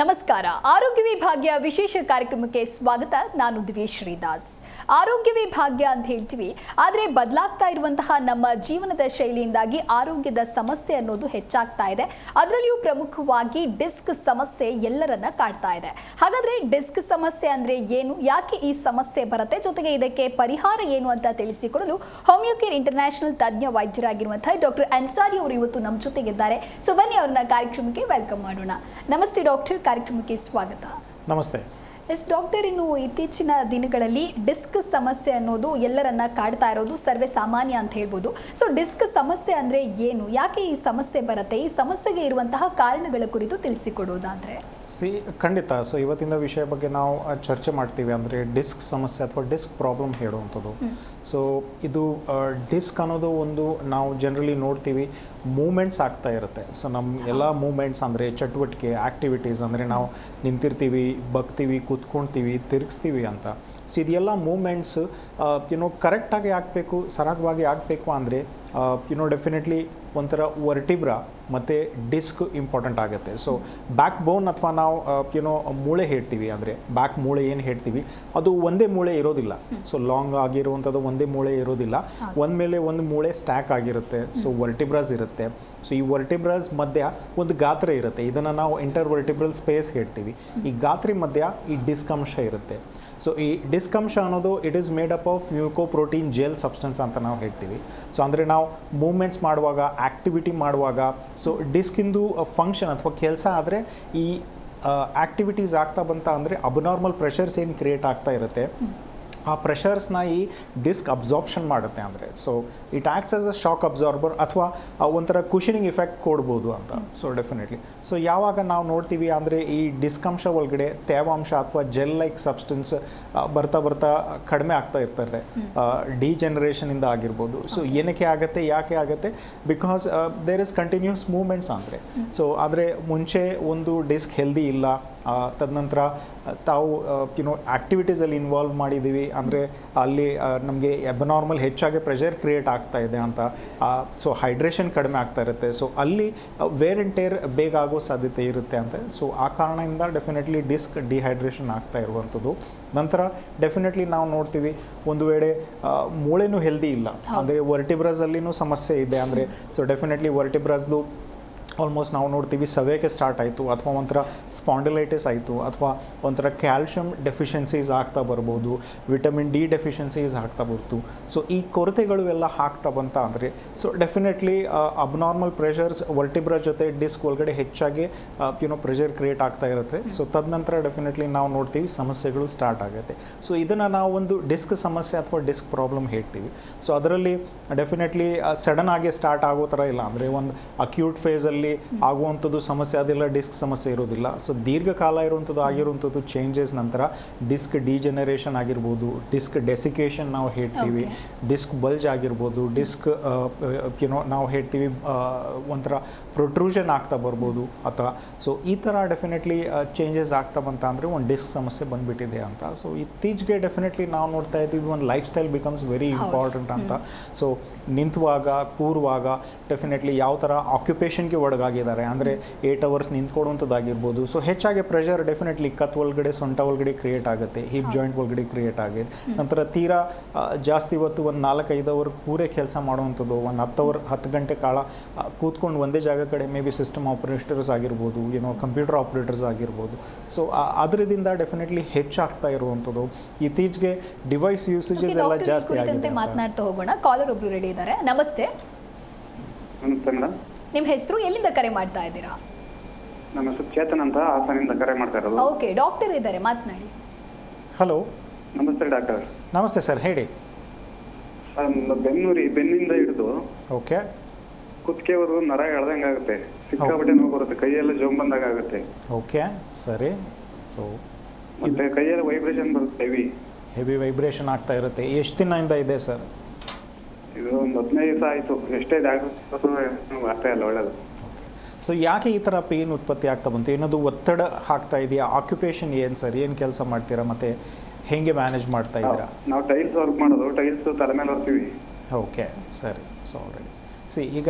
ನಮಸ್ಕಾರ. ಆರೋಗ್ಯವೇ ಭಾಗ್ಯ ವಿಶೇಷ ಕಾರ್ಯಕ್ರಮಕ್ಕೆ ಸ್ವಾಗತ. ನಾನು ದಿವೇಶ್ ಶ್ರೀದಾಸ್. ಆರೋಗ್ಯವೇ ಭಾಗ್ಯ ಅಂತ ಹೇಳ್ತೀವಿ, ಆದರೆ ಬದಲಾಗ್ತಾ ಇರುವಂತಹ ನಮ್ಮ ಜೀವನದ ಶೈಲಿಯಿಂದಾಗಿ ಆರೋಗ್ಯದ ಸಮಸ್ಯೆ ಅನ್ನೋದು ಹೆಚ್ಚಾಗ್ತಾ ಇದೆ. ಅದರಲ್ಲಿಯೂ ಪ್ರಮುಖವಾಗಿ ಡಿಸ್ಕ್ ಸಮಸ್ಯೆ ಎಲ್ಲರನ್ನ ಕಾಡ್ತಾ ಇದೆ. ಹಾಗಾದ್ರೆ ಡಿಸ್ಕ್ ಸಮಸ್ಯೆ ಅಂದ್ರೆ ಏನು, ಯಾಕೆ ಈ ಸಮಸ್ಯೆ ಬರುತ್ತೆ, ಜೊತೆಗೆ ಇದಕ್ಕೆ ಪರಿಹಾರ ಏನು ಅಂತ ತಿಳಿಸಿಕೊಡಲು ಹೋಮಿಯೋಕೇರ್ ಇಂಟರ್ನ್ಯಾಷನಲ್ ತಜ್ಞ ವೈದ್ಯರಾಗಿರುವಂತಹ ಡಾಕ್ಟರ್ ಅನ್ಸಾರಿ ಅವರು ಇವತ್ತು ನಮ್ಮ ಜೊತೆಗಿದ್ದಾರೆ. ಸೊ ಬನ್ನಿ ಅವ್ರನ್ನ ಕಾರ್ಯಕ್ರಮಕ್ಕೆ ವೆಲ್ಕಮ್ ಮಾಡೋಣ. ನಮಸ್ತೆ ಡಾಕ್ಟರ್, ಕಾರ್ಯಕ್ರಮಕ್ಕೆ ಸ್ವಾಗತ. ನಮಸ್ತೆ. ಎಸ್ ಡಾಕ್ಟರ್, ಇನ್ನು ಇತ್ತೀಚಿನ ದಿನಗಳಲ್ಲಿ ಡಿಸ್ಕ್ ಸಮಸ್ಯೆ ಅನ್ನೋದು ಎಲ್ಲರನ್ನ ಕಾಡ್ತಾ ಇರೋದು ಸರ್ವೇ ಸಾಮಾನ್ಯ ಅಂತ ಹೇಳ್ಬೋದು. ಸೊ ಡಿಸ್ಕ್ ಸಮಸ್ಯೆ ಅಂದ್ರೆ ಏನು, ಯಾಕೆ ಈ ಸಮಸ್ಯೆ ಬರುತ್ತೆ, ಈ ಸಮಸ್ಯೆಗೆ ಇರುವಂತಹ ಕಾರಣಗಳ ಕುರಿತು ತಿಳಿಸಿಕೊಡೋದಾದ್ರೆ? ಖಂಡಿತ. ಸೊ ಇವತ್ತಿನ ವಿಷಯ ಬಗ್ಗೆ ನಾವು ಚರ್ಚೆ ಮಾಡ್ತೀವಿ, ಅಂದರೆ ಡಿಸ್ಕ್ ಸಮಸ್ಯೆ ಅಥವಾ ಡಿಸ್ಕ್ ಪ್ರಾಬ್ಲಮ್ ಹೇಳುವಂಥದ್ದು. ಸೊ ಇದು ಡಿಸ್ಕ್ ಅನ್ನೋದು ಒಂದು ನಾವು ಜನರಲಿ ನೋಡ್ತೀವಿ ಮೂಮೆಂಟ್ಸ್ ಆಗ್ತಾ ಇರುತ್ತೆ. ಸೊ ನಮ್ಮ ಎಲ್ಲ ಮೂಮೆಂಟ್ಸ್ ಅಂದರೆ ಚಟುವಟಿಕೆ, ಆ್ಯಕ್ಟಿವಿಟೀಸ್, ಅಂದರೆ ನಾವು ನಿಂತಿರ್ತೀವಿ, ಬಗ್ತೀವಿ, ಕೂತ್ಕೊಳ್ತೀವಿ, ತಿರುಗಿಸ್ತೀವಿ ಅಂತ. ಸೊ ಇದೆಲ್ಲ ಮೂಮೆಂಟ್ಸ್ ಕರೆಕ್ಟಾಗಿ ಆಗಬೇಕು, ಸರಾಗವಾಗಿ ಆಗಬೇಕು ಅಂದರೆ ಡೆಫಿನೆಟ್ಲಿ ಒಂಥರ ವರ್ಟಿಬ್ರಾ ಮತ್ತು ಡಿಸ್ಕ್ ಇಂಪಾರ್ಟೆಂಟ್ ಆಗುತ್ತೆ. ಸೊ ಬ್ಯಾಕ್ ಬೋನ್ ಅಥವಾ ನಾವು ಮೂಳೆ ಹೇಳ್ತೀವಿ, ಅಂದರೆ ಬ್ಯಾಕ್ ಮೂಳೆ ಏನು ಹೇಳ್ತೀವಿ ಅದು ಒಂದೇ ಮೂಳೆ ಇರೋದಿಲ್ಲ. ಸೊ ಲಾಂಗ್ ಆಗಿರುವಂಥದ್ದು ಒಂದೇ ಮೂಳೆ ಇರೋದಿಲ್ಲ, ಒಂದು ಮೇಲೆ ಒಂದು ಮೂಳೆ ಸ್ಟ್ಯಾಕ್ ಆಗಿರುತ್ತೆ. ಸೊ ವರ್ಟಿಬ್ರಾಸ್ ಇರುತ್ತೆ. ಸೊ ಈ ವರ್ಟಿಬ್ರಾಸ್ ಮಧ್ಯ ಒಂದು ಗಾತ್ರ ಇರುತ್ತೆ, ಇದನ್ನು ನಾವು ಇಂಟರ್ ವರ್ಟಿಬ್ರಲ್ ಸ್ಪೇಸ್ ಹೇಳ್ತೀವಿ. ಈ ಗಾತ್ರಿ ಮಧ್ಯ ಈ ಡಿಸ್ಕ್ ಅಂಶ ಇರುತ್ತೆ. ಸೊ ಈ ಡಿಸ್ಕ್ ಅಂಶ ಅನ್ನೋದು it is made up of mucoprotein gel substance ಅಂತ ನಾವು ಹೇಳ್ತೀವಿ. ಸೊ ಅಂದರೆ ನಾವು ಮೂಮೆಂಟ್ಸ್ ಮಾಡುವಾಗ, ಆ್ಯಕ್ಟಿವಿಟಿ ಮಾಡುವಾಗ, ಸೊ ಡಿಸ್ಕಿಂದು ಫಂಕ್ಷನ್ ಅಥವಾ ಕೆಲಸ ಆದರೆ ಈ ಆ್ಯಕ್ಟಿವಿಟೀಸ್ ಆಗ್ತಾ ಬಂತ ಅಂದರೆ ಅಬ್ನಾರ್ಮಲ್ ಪ್ರೆಷರ್ಸ್ ಏನು ಕ್ರಿಯೇಟ್ ಆಗ್ತಾ ಇರುತ್ತೆ, ಆ ಪ್ರೆಷರ್ಸ್ನ ಈ ಡಿಸ್ಕ್ ಅಬ್ಸಾರ್ಪ್ಷನ್ ಮಾಡುತ್ತೆ. ಅಂದರೆ so it acts as a shock absorber ಅಥವಾ ಒಂಥರ ಕುಷನಿಂಗ್ ಇಫೆಕ್ಟ್ ಕೊಡ್ಬೋದು ಅಂತ. ಸೊ ಡೆಫಿನೆಟ್ಲಿ ಸೊ ಯಾವಾಗ ನಾವು ನೋಡ್ತೀವಿ ಅಂದರೆ ಈ ಡಿಸ್ಕ್ ಅಂಶ ಒಳಗಡೆ ತೇವಾಂಶ ಅಥವಾ ಜೆಲ್ ಲೈಕ್ ಸಬ್ಸ್ಟೆನ್ಸ್ ಬರ್ತಾ ಬರ್ತಾ ಕಡಿಮೆ ಆಗ್ತಾ ಇರ್ತಾರೆ, ಡಿಜೆನರೇಷನಿಂದ ಆಗಿರ್ಬೋದು. ಸೊ ಏನಕ್ಕೆ ಆಗುತ್ತೆ, ಯಾಕೆ ಆಗುತ್ತೆ, because there is continuous movements. ಅಂದರೆ ಸೊ ಆದರೆ ಮುಂಚೆ ಒಂದು ಡಿಸ್ಕ್ ಹೆಲ್ದಿ ಇಲ್ಲ, ತದನಂತರ ತಾವು ಆ್ಯಕ್ಟಿವಿಟೀಸಲ್ಲಿ ಇನ್ವಾಲ್ವ್ ಮಾಡಿದ್ದೀವಿ, ಅಂದರೆ ಅಲ್ಲಿ ನಮಗೆ ಅಬ್ನಾರ್ಮಲ್ ಹೆಚ್ಚಾಗಿ ಪ್ರೆಷರ್ ಕ್ರಿಯೇಟ್ ಆಗ್ತಾ ಇದೆ ಅಂತ. ಸೊ ಹೈಡ್ರೇಷನ್ ಕಡಿಮೆ ಆಗ್ತಾ ಇರುತ್ತೆ. ಸೊ ಅಲ್ಲಿ ವೇರ್ ಆ್ಯಂಡ್ ಟೇರ್ ಬೇಗ ಆಗೋ ಸಾಧ್ಯತೆ ಇರುತ್ತೆ ಅಂತ. ಸೊ ಆ ಕಾರಣದಿಂದ ಡೆಫಿನೆಟ್ಲಿ ಡಿಸ್ಕ್ ಡಿಹೈಡ್ರೇಷನ್ ಆಗ್ತಾ ಇರುವಂಥದ್ದು. ನಂತರ ಡೆಫಿನೆಟ್ಲಿ ನಾವು ನೋಡ್ತೀವಿ ಒಂದು ವೇಳೆ ಮೂಳೆನೂ ಹೆಲ್ದಿ ಇಲ್ಲ, ಅಂದರೆ ವರ್ಟಿಬ್ರಾಸಲ್ಲಿನೂ ಸಮಸ್ಯೆ ಇದೆ. ಅಂದರೆ ಸೊ ಡೆಫಿನೆಟ್ಲಿ ವರ್ಟಿಬ್ರಾಸ್ದು ಆಲ್ಮೋಸ್ಟ್ ನಾವು ನೋಡ್ತೀವಿ ಸವೇಕೆ ಸ್ಟಾರ್ಟ್ ಆಯಿತು, ಅಥವಾ ಒಂಥರ ಸ್ಪಾಂಡಿಲೈಟಿಸ್ ಆಯಿತು, ಅಥವಾ ಒಂಥರ ಕ್ಯಾಲ್ಶಿಯಂ ಡೆಫಿಷಿಯನ್ಸೀಸ್ ಆಗ್ತಾ ಬರ್ಬೋದು, ವಿಟಮಿನ್ ಡಿ ಡೆಫಿಷಿಯನ್ಸೀಸ್ ಆಗ್ತಾ ಬರ್ತು. ಸೊ ಈ ಕೊರತೆಗಳು ಎಲ್ಲ ಆಗ್ತಾ ಬಂತ ಅಂದರೆ so definitely abnormal pressures vertebra ಜೊತೆ ಡಿಸ್ಕ್ ಒಳಗಡೆ ಹೆಚ್ಚಾಗಿ ಪ್ರೆಷರ್ ಕ್ರಿಯೇಟ್ ಆಗ್ತಾ ಇರುತ್ತೆ. ಸೊ ತದನಂತರ ಡೆಫಿನೆಟ್ಲಿ ನಾವು ನೋಡ್ತೀವಿ ಸಮಸ್ಯೆಗಳು ಸ್ಟಾರ್ಟ್ ಆಗುತ್ತೆ. ಸೊ ಇದನ್ನು ನಾವು ಒಂದು ಡಿಸ್ಕ್ ಸಮಸ್ಯೆ ಅಥವಾ ಡಿಸ್ಕ್ ಪ್ರಾಬ್ಲಮ್ ಹೇಳ್ತೀವಿ. ಸೊ ಅದರಲ್ಲಿ ಡೆಫಿನೆಟ್ಲಿ ಸಡನ್ ಆಗಿ ಸ್ಟಾರ್ಟ್ ಆಗೋ ಥರ ಇಲ್ಲ, ಅಂದರೆ ಒಂದು ಅಕ್ಯೂಟ್ ಫೇಸಲ್ಲಿ ಆಗುವಂಥದ್ದು ಸಮಸ್ಯೆ, ಅದೆಲ್ಲ ಡಿಸ್ಕ್ ಸಮಸ್ಯೆ ಇರೋದಿಲ್ಲ. ಸೊ ದೀರ್ಘಕಾಲ ಇರುವಂಥದ್ದು ಆಗಿರುವಂಥದ್ದು ಚೇಂಜಸ್ ನಂತರ ಡಿಸ್ಕ್ ಡಿಜೆನರೇಷನ್ ಆಗಿರ್ಬೋದು, ಡಿಸ್ಕ್ ಡೆಸಿಕೇಶನ್ ನಾವು ಹೇಳ್ತೀವಿ, ಡಿಸ್ಕ್ ಬಲ್ಜ್ ಆಗಿರ್ಬೋದು, ಡಿಸ್ಕ್ ನಾವು ಹೇಳ್ತೀವಿ ಒಂಥರ ಪ್ರೊಟ್ರೂಷನ್ ಆಗ್ತಾ ಬರ್ಬೋದು ಅಥವಾ. ಸೊ ಈ ಥರ ಡೆಫಿನೆಟ್ಲಿ ಚೇಂಜಸ್ ಆಗ್ತಾ ಬಂತ ಅಂದರೆ ಒಂದು ಡಿಸ್ಕ್ ಸಮಸ್ಯೆ ಬಂದುಬಿಟ್ಟಿದೆ ಅಂತ. ಸೊ ಇತ್ತೀಚೆಗೆ ಡೆಫಿನೆಟ್ಲಿ ನಾವು ನೋಡ್ತಾ ಇದ್ದೀವಿ ಒಂದು life style becomes very important ಅಂತ. ಸೊ ನಿಂತುವಾಗ, ಕೂರುವಾಗ ಡೆಫಿನೆಟ್ಲಿ ಯಾವ ಥರ ಆಕ್ಯುಪೇಷನ್ಗೆ ಒಳಗಾಗಿದ್ದಾರೆ, ಅಂದರೆ 8 ಅವರ್ಸ್ ನಿಂತ್ಕೊಡುವಂಥದ್ದಾಗಿರ್ಬೋದು. ಸೊ ಹೆಚ್ಚಾಗಿ ಪ್ರೆಷರ್ ಡೆಫಿನೆಟ್ಲಿ ಕತ್ ಒಳಗಡೆ, ಸೊಂಟ ಒಳಗಡೆ ಕ್ರಿಯೇಟ್ ಆಗುತ್ತೆ, ಹಿಪ್ ಜಾಯಿಂಟ್ ಒಳಗಡೆ ಕ್ರಿಯೇಟ್ ಆಗಿದೆ. ನಂತರ ತೀರಾ ಜಾಸ್ತಿ ಹೊತ್ತು ಒಂದು 4-5 ಅವರ್ ಪೂರೇ ಕೆಲಸ ಮಾಡುವಂಥದ್ದು, ಒಂದು 10 ಗಂಟೆ ಕಾಲ ಕೂತ್ಕೊಂಡು ಒಂದೇ ಜಾಗ ಕಡೆ, ಮೇ ಬಿ ಸಿಸ್ಟಮ್ ಆಪರೇಟರ್ಸ್ ಆಗಿರ್ಬೋದು, ಕಂಪ್ಯೂಟರ್ ಆಪರೇಟರ್ಸ್ ಆಗಿರ್ಬೋದು. ಸೊ ಅದರಿಂದ ಡೆಫಿನೆಟ್ಲಿ ಹೆಚ್ಚಾಗ್ತಾ ಇರುವಂಥದ್ದು. ಇತ್ತೀಚೆಗೆ ಡಿವೈಸ್ ಯೂಸೇಜಸ್ ಎಲ್ಲ ಜಾಸ್ತಿ ಆಗಿದೆ. ಮಾತನಾಡ್ತಾ ಹೋಗೋಣ. ಕಾಲರ್ ಒಬ್ರು ರೆಡಿ ಇದ್ದಾರೆ. ನಮಸ್ತೆ. ನಮಸ್ತೆ ಮೇಡಮ್. ನಿಮ್ಮ ಹೆಸರು, ಎಲ್ಲಿಂದ ಕರೆ ಮಾಡ್ತಾ ಇದ್ದೀರಾ? ನಮ್ಮ ಹೆಸರು ಚೇತನ್ ಅಂತ, ಹಾಸನಿಂದ ಕರೆ ಮಾಡ್ತಾ ಇರೋದು. ಓಕೆ, ಡಾಕ್ಟರ್ ಇದ್ದಾರೆ, ಮಾತನಾಡಿ. ಹಲೋ, ನಮಸ್ತೆ ಡಾಕ್ಟರ್. ನಮಸ್ತೆ ಸರ್, ಹೇಳಿ. ಸರ್, ಬೆನ್ನಿಂದ ಹಿಡಿದು ಓಕೆ ಕುತ್ತಿಗೆವರೆಗೂ ನರ ಎಳ್ದಂಗೆ ಆಗುತ್ತೆ, ಸಿಕ್ಕಾಪಟ್ಟೆ ನೋವು ಬರುತ್ತೆ, ಕೈಯೆಲ್ಲ ಜೋಮ್ ಬಂದಾಗ ಆಗುತ್ತೆ. ಓಕೆ, ಸರಿ. ಸೊ ಮತ್ತೆ ಕೈಯೆಲ್ಲ ವೈಬ್ರೇಷನ್ ಬರುತ್ತೆ, ಹೆವಿ ವೈಬ್ರೇಷನ್ ಆಗ್ತಾ ಇರುತ್ತೆ. ಎಷ್ಟು ದಿನದಿಂದ ಇದೆ ಸರ್? ಇದು ಒಂದು 15 ದಿವಸ ಆಯಿತು. ಎಷ್ಟೇ ಆಗ್ತಾ ಇಲ್ಲ, ಒಳ್ಳೇದು. ಸೊ ಯಾಕೆ ಈ ಥರ ಪೇನ್ ಉತ್ಪತ್ತಿ ಆಗ್ತಾ ಬಂತು? ಏನದು ಒತ್ತಡ ಆಗ್ತಾ ಇದೆಯಾ? ಆಕ್ಯುಪೇಷನ್ ಏನು ಸರ್, ಏನು ಕೆಲಸ ಮಾಡ್ತೀರಾ, ಮತ್ತು ಹೇಗೆ ಮ್ಯಾನೇಜ್ ಮಾಡ್ತಾ ಇದ್ದೀರಾ? ನಾವು ಟೈಲ್ಸ್ ವರ್ಕ್ ಮಾಡೋದು, ಟೈಲ್ಸ್ ತಲೆ ಮೇಲೆ ಹೊರ್ತೀವಿ. ಓಕೆ, ಸರಿ. ಸೊ ಆಲ್ರೆಡಿ ಈಗ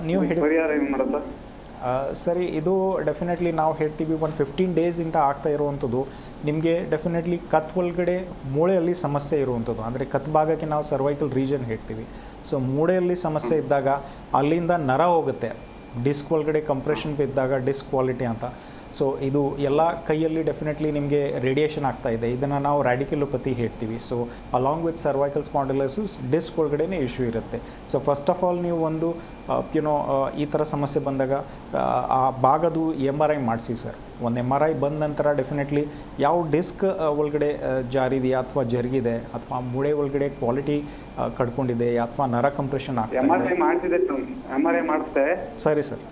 ನೀವು ಪರಿಹಾರ ಏನು ಮಾಡೋದು? ಸರಿ, ಇದು ಡೆಫಿನೆಟ್ಲಿ ನಾವು ಹೇಳ್ತೀವಿ ಒಂದು 15 ಡೇಸಿಂದ ಆಗ್ತಾ ಇರುವಂಥದ್ದು ನಿಮಗೆ ಡೆಫಿನೆಟ್ಲಿ ಕತ್ ಒಳಗಡೆ ಮೂಳೆಯಲ್ಲಿ ಸಮಸ್ಯೆ ಇರುವಂಥದ್ದು. ಅಂದರೆ ಕತ್ ಭಾಗಕ್ಕೆ ನಾವು ಸರ್ವೈಕಲ್ ರೀಜನ್ ಹೇಳ್ತೀವಿ. ಸೊ ಮೂಳೆಯಲ್ಲಿ ಸಮಸ್ಯೆ ಇದ್ದಾಗ ಅಲ್ಲಿಂದ ನರ ಹೋಗುತ್ತೆ, ಡಿಸ್ಕ್ ಒಳಗಡೆ ಕಂಪ್ರೆಷನ್ ಬಿದ್ದಾಗ ಡಿಸ್ಕ್ ಕ್ವಾಲಿಟಿ ಅಂತ. ಸೊ ಇದು ಎಲ್ಲ ಕೈಯಲ್ಲಿ ಡೆಫಿನೆಟ್ಲಿ ನಿಮಗೆ ರೇಡಿಯೇಷನ್ ಆಗ್ತಾ ಇದೆ. ಇದನ್ನು ನಾವು ರ್ಯಾಡಿಕ್ಯುಲೋಪತಿ ಹೇಳ್ತೀವಿ. So along with cervical spondylosis disc ಒಳಗಡೆ ಇಶ್ಯೂ ಇರುತ್ತೆ. ಸೊ ಫಸ್ಟ್ ಆಫ್ ಆಲ್ ನೀವು ಒಂದು ಈ ಥರ ಸಮಸ್ಯೆ ಬಂದಾಗ ಆ ಭಾಗದು MRI ಮಾಡಿಸಿ ಸರ್. ಒಂದು MRI ಬಂದ ನಂತರ ಡೆಫಿನೆಟ್ಲಿ ಯಾವ ಡಿಸ್ಕ್ ಒಳಗಡೆ ಜಾರಿದೆಯಾ ಅಥವಾ ಜರುಗಿದೆ ಅಥವಾ ಮೂಳೆ ಒಳಗಡೆ ಕ್ವಾಲಿಟಿ ಕಡ್ಕೊಂಡಿದೆ ಅಥವಾ ನರ ಕಂಪ್ರೆಷನ್ ಆಗ್ತಾ ಇದೆ. MRI ಮಾಡಿಸ್ದೆ. ಸರಿ ಸರ್.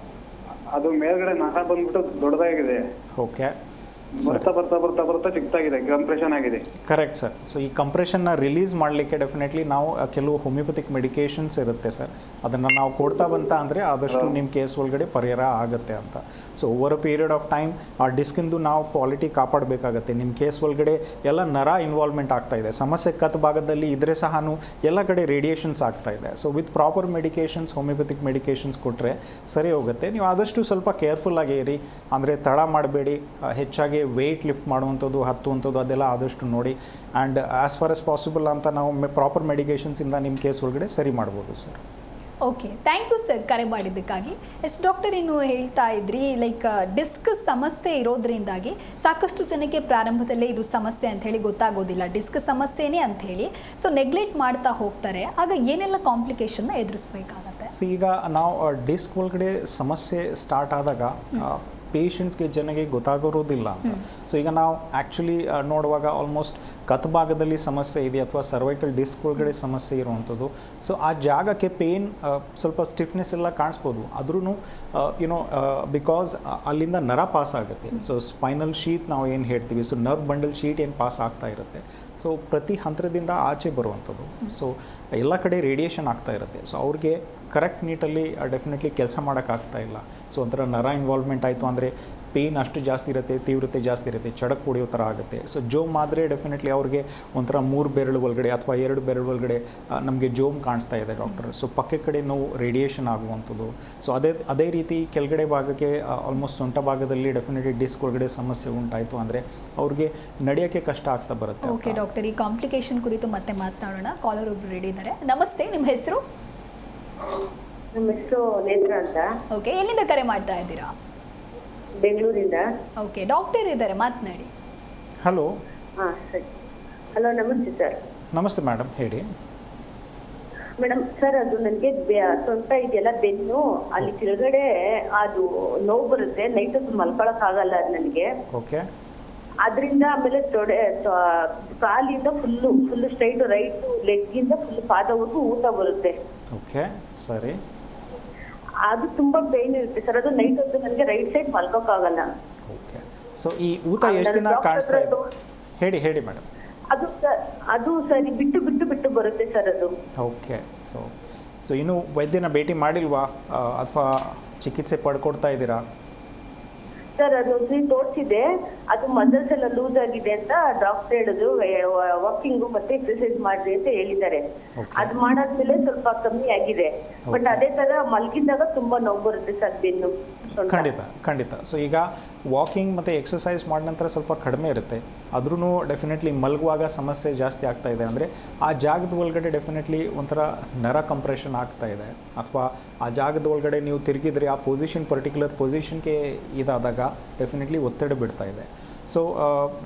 ಅದು ಮೇಲ್ಗಡೆ ನರ ಬಂದ್ಬಿಟ್ಟು ದೊಡ್ಡದಾಗಿದೆ. ಓಕೆ. ಬರ್ತಾ ಬರ್ತಾ ಬರ್ತಾ ಬರ್ತಾ ಚಿಕ್ಕದಾಗಿದೆ, ಕಂಪ್ರೆಷನ್ ಆಗಿದೆ. Correct sir. ಸೊ ಈ ಕಂಪ್ರೆಷನ್ನ ರಿಲೀಸ್ ಮಾಡಲಿಕ್ಕೆ ಡೆಫಿನೆಟ್ಲಿ ನಾವು ಕೆಲವು ಹೋಮಿಯೋಪತಿಕ್ ಮೆಡಿಕೇಷನ್ಸ್ ಇರುತ್ತೆ ಸರ್, ಅದನ್ನು ನಾವು ಕೊಡ್ತಾ ಬಂತ ಅಂದರೆ ಆದಷ್ಟು ನಿಮ್ಮ ಕೇಸ್ ಒಳಗಡೆ ಪರಿಹಾರ ಆಗುತ್ತೆ ಅಂತ. So over a period of time ಆ ಡಿಸ್ಕಿಂದು ನಾವು ಕ್ವಾಲಿಟಿ ಕಾಪಾಡಬೇಕಾಗತ್ತೆ. ನಿಮ್ಮ ಕೇಸ್ ಒಳಗಡೆ ಎಲ್ಲ ನರ ಇನ್ವಾಲ್ವ್ಮೆಂಟ್ ಆಗ್ತಾ ಇದೆ, ಸಮಸ್ಯೆ ಕತ್ ಭಾಗದಲ್ಲಿ ಇದ್ರೆ ಸಹ ಎಲ್ಲ ಕಡೆ ರೇಡಿಯೇಷನ್ಸ್ ಆಗ್ತಾ ಇದೆ. So with proper medications, homeopathic medications ಕೊಟ್ಟರೆ ಸರಿ ಹೋಗುತ್ತೆ. ನೀವು ಆದಷ್ಟು ಸ್ವಲ್ಪ ಕೇರ್ಫುಲ್ಲಾಗಿ ಇರಿ, ಅಂದರೆ ತಡ ಮಾಡಬೇಡಿ. ಹೆಚ್ಚಾಗಿ ವೆಯ್ಟ್ ಲಿಫ್ಟ್ ಮಾಡುವಂಥದ್ದು, ಹತ್ತುವಂಥದ್ದು ಅದೆಲ್ಲ ಆದಷ್ಟು ನೋಡಿ. And as far as possible ಅಂತ ನಾವು ಪ್ರಾಪರ್ ಮೆಡಿಕೇಷನ್ಸಿಂದ ನಿಮ್ಮ ಕೇಸ್ ಒಳಗಡೆ ಸರಿ ಮಾಡ್ಬೋದು ಸರ್. ಓಕೆ, ಥ್ಯಾಂಕ್ ಯು ಸರ್ ಕರೆ ಮಾಡಿದ್ದಕ್ಕಾಗಿ. ಡಾಕ್ಟರ್, ಇನ್ನು ಹೇಳ್ತಾ ಇದ್ರಿ ಲೈಕ್ ಡಿಸ್ಕ್ ಸಮಸ್ಯೆ ಇರೋದ್ರಿಂದಾಗಿ ಸಾಕಷ್ಟು ಜನಕ್ಕೆ ಪ್ರಾರಂಭದಲ್ಲೇ ಇದು ಸಮಸ್ಯೆ ಅಂಥೇಳಿ ಗೊತ್ತಾಗೋದಿಲ್ಲ, ಡಿಸ್ಕ್ ಸಮಸ್ಯೆನೇ ಅಂಥೇಳಿ. ಸೊ ನೆಗ್ಲೆಕ್ಟ್ ಮಾಡ್ತಾ ಹೋಗ್ತಾರೆ, ಆಗ ಏನೆಲ್ಲ ಕಾಂಪ್ಲಿಕೇಶನ್ನ ಎದುರಿಸ್ಬೇಕಾಗತ್ತೆ? ಸೊ ಈಗ ನಾವು ಡಿಸ್ಕ್ ಒಳಗಡೆ ಸಮಸ್ಯೆ ಸ್ಟಾರ್ಟ್ ಆದಾಗ ಪೇಷಂಟ್ಸ್ಗೆ ಜನಗೆ ಗೊತ್ತಾಗೋದಿಲ್ಲ ಅಂತ. ಸೊ ಈಗ ನಾವು ಆ್ಯಕ್ಚುಲಿ ನೋಡುವಾಗ ಆಲ್ಮೋಸ್ಟ್ ಕತ್ ಭಾಗದಲ್ಲಿ ಸಮಸ್ಯೆ ಇದೆ ಅಥವಾ ಸರ್ವೈಕಲ್ ಡಿಸ್ಕ್ ಒಳಗಡೆ ಸಮಸ್ಯೆ ಇರುವಂಥದ್ದು. ಸೊ ಆ ಜಾಗಕ್ಕೆ ಪೇನ್, ಸ್ವಲ್ಪ ಸ್ಟಿಫ್ನೆಸ್ ಎಲ್ಲ ಕಾಣಿಸ್ಬೋದು. ಆದ್ರೂ ಬಿಕಾಸ್ ಅಲ್ಲಿಂದ ನರ ಪಾಸ್ ಆಗುತ್ತೆ. ಸೊ ಸ್ಪೈನಲ್ ಶೀಟ್ ನಾವು ಏನು ಹೇಳ್ತೀವಿ, ಸೊ ನರ್ವ್ ಬಂಡಲ್ ಶೀಟ್ ಏನು ಪಾಸ್ ಆಗ್ತಾ ಇರುತ್ತೆ. ಸೊ ಪ್ರತಿ ಹಂತದಿಂದ ಆಚೆ ಬರುವಂಥದ್ದು. ಸೊ ಎಲ್ಲ ಕಡೆ ರೇಡಿಯೇಷನ್ ಆಗ್ತಾ ಇರುತ್ತೆ. ಸೊ ಅವ್ರಿಗೆ ಕರೆಕ್ಟ್ ನೀಟಲ್ಲಿ ಡೆಫಿನೆಟ್ಲಿ ಕೆಲಸ ಮಾಡೋಕ್ಕಾಗ್ತಾ ಇಲ್ಲ. ಸೊ ಒಂಥರ ನರ ಇನ್ವಾಲ್ವ್ಮೆಂಟ್ ಆಯಿತು ಅಂದರೆ ಪೇಯ್ನ್ ಅಷ್ಟು ಜಾಸ್ತಿ ಇರುತ್ತೆ, ತೀವ್ರತೆ ಜಾಸ್ತಿ ಇರುತ್ತೆ, ಚಡಕ್ ಹೊಡೆಯೋ ಥರ ಆಗುತ್ತೆ. ಸೊ ಜೋಮ್ ಆದರೆ ಡೆಫಿನೆಟ್ಲಿ ಅವ್ರಿಗೆ ಒಂಥರ 3 ಬೆರಳು ಒಳಗಡೆ ಅಥವಾ 2 ಬೆರಳು ಒಳಗಡೆ ನಮಗೆ ಜೋಮ್ ಕಾಣಿಸ್ತಾ ಇದೆ ಡಾಕ್ಟರ್. ಸೊ ಪಕ್ಕದ ಕಡೆ ನೋವು, ರೇಡಿಯೇಷನ್ ಆಗುವಂಥದ್ದು. ಸೊ ಅದೇ ರೀತಿ ಕೆಳಗಡೆ ಭಾಗಕ್ಕೆ ಆಲ್ಮೋಸ್ಟ್ ಸೊಂಟ ಭಾಗದಲ್ಲಿ ಡೆಫಿನೆಟ್ಲಿ ಡಿಸ್ಕ್ ಒಳಗಡೆ ಸಮಸ್ಯೆ ಉಂಟಾಯಿತು ಅಂದರೆ ಅವ್ರಿಗೆ ನಡೆಯೋಕ್ಕೆ ಕಷ್ಟ ಆಗ್ತಾ ಬರುತ್ತೆ. ಓಕೆ ಡಾಕ್ಟರ್, ಈ ಕಾಂಪ್ಲಿಕೇಶನ್ ಕುರಿತು ಮತ್ತೆ ಮಾತನಾಡೋಣ. ಕಾಲರ್ ಒಬ್ರು ರೆಡಿ ಇದ್ದಾರೆ. ನಮಸ್ತೆ, ನಿಮ್ಮ ಹೆಸರು? ನಮ್ಮ ಹೆಸರು ನೇತ್ರ ಅಂತ. ಓಕೆ, ಎಲ್ಲಿಂದ ಕರೆ ಮಾಡ್ತಾ ಇದ್ದೀರಾ? ಬೆಂಗಳೂರಿಂದ. ಓಕೆ, ಡಾಕ್ಟರ್ ಇದ್ದಾರೆ, ಮಾತನಾಡಿ. ಹಲೋ. ಹಾಂ ಸರಿ. ಹಲೋ, ನಮಸ್ತೆ ಸರ್. ನಮಸ್ತೆ ಮೇಡಮ್, ಹೇಳಿ ಮೇಡಮ್. ಸರ್, ಅದು ನನಗೆ ಸೊಂಟ ಇದೆಯಲ್ಲ, ಬೆನ್ನು ಅಲ್ಲಿ ಕೆಳಗಡೆ ಅದು ನೋವು ಬರುತ್ತೆ. ನೈಟ್ ಹೊತ್ತು ಮಲ್ಕೊಳಕ್ ಆಗಲ್ಲ ಅದು ನನಗೆ. ಓಕೆ. ಅದರಿಂದ ಆಮೇಲೆ ಕಾಲಿಂದ ಫುಲ್ಲು ಸ್ಟ್ರೈಟ್, ರೈಟ್ ಲೆಗ್ಗಿಂದ ಫುಲ್ ಪಾದವರೆಗೂ ಊತ ಬರುತ್ತೆ. ಓಕೆ, ಸರಿ. ಅದು ತುಂಬಾ ಪೇನ್ ಇರುತ್ತೆ ಸರ್. ಅದು ನೈಟ್ ಹೊತ್ತು ನನಗೆ ರೈಟ್ ಸೈಡ್ ಮಲ್ಕೋಕ್ಕಾಗಲ್ಲ. ಓಕೆ. ಸೊ ಈ ಊತ ಎಷ್ಟು ದಿನ ಕಾಣಿಸ್ತಾ ಇದೆ? ಹೇಳಿ ಮೇಡಮ್. ಅದು ಸರಿ ಬಿಟ್ಟು ಬರುತ್ತೆ ಸರ್ ಅದು. ಓಕೆ. ಸೊ ಇನ್ನು ವೈದ್ಯನ ಭೇಟಿ ಮಾಡಿಲ್ವಾ ಅಥವಾ ಚಿಕಿತ್ಸೆ ಪಡ್ಕೊಡ್ತಾ ಇದ್ದೀರಾ? ಸರ್, ಅದು ತೋರಿಸಿದೆ. ಅದು ಮಸಲ್ಸ್ ಎಲ್ಲ ಲೂಸ್ ಆಗಿದೆ ಅಂತ ಡಾಕ್ಟರ್ ಹೇಳಿದ್ರು. ವಾಕಿಂಗು ಮತ್ತೆ ಎಕ್ಸರ್ಸೈಸ್ ಮಾಡ್ರಿ ಅಂತ ಹೇಳಿದ್ದಾರೆ. ಅದು ಮಾಡಾದ್ಮೇಲೆ ಸ್ವಲ್ಪ ಕಮ್ಮಿ ಆಗಿದೆ. ಬಟ್ ಅದೇ ತರ ಮಲಗಿದಾಗ ತುಂಬಾ ನೋವು ಬರುತ್ತೆ ಸರ್, ಬೆನ್ನು. ಖಂಡಿತ. ಸೊ ಈಗ ವಾಕಿಂಗ್ ಮತ್ತು ಎಕ್ಸಸೈಸ್ ಮಾಡಿದ ನಂತರ ಸ್ವಲ್ಪ ಕಡಿಮೆ ಇರುತ್ತೆ, ಆದ್ರೂ ಡೆಫಿನೆಟ್ಲಿ ಮಲಗುವಾಗ ಸಮಸ್ಯೆ ಜಾಸ್ತಿ ಆಗ್ತಾ ಇದೆ ಅಂದರೆ ಆ ಜಾಗದ ಒಳಗಡೆ ಡೆಫಿನೆಟ್ಲಿ ಒಂಥರ ನರ ಕಂಪ್ರೆಷನ್ ಆಗ್ತಾ ಇದೆ, ಅಥವಾ ಆ ಜಾಗದ ಒಳಗಡೆ ನೀವು ತಿರುಗಿದ್ರೆ ಆ ಪರ್ಟಿಕ್ಯುಲರ್ ಪೊಸಿಷನ್ಗೆ ಇದಾದಾಗ ಡೆಫಿನೆಟ್ಲಿ ಒತ್ತಡ ಬಿಡ್ತಾ ಇದೆ. ಸೊ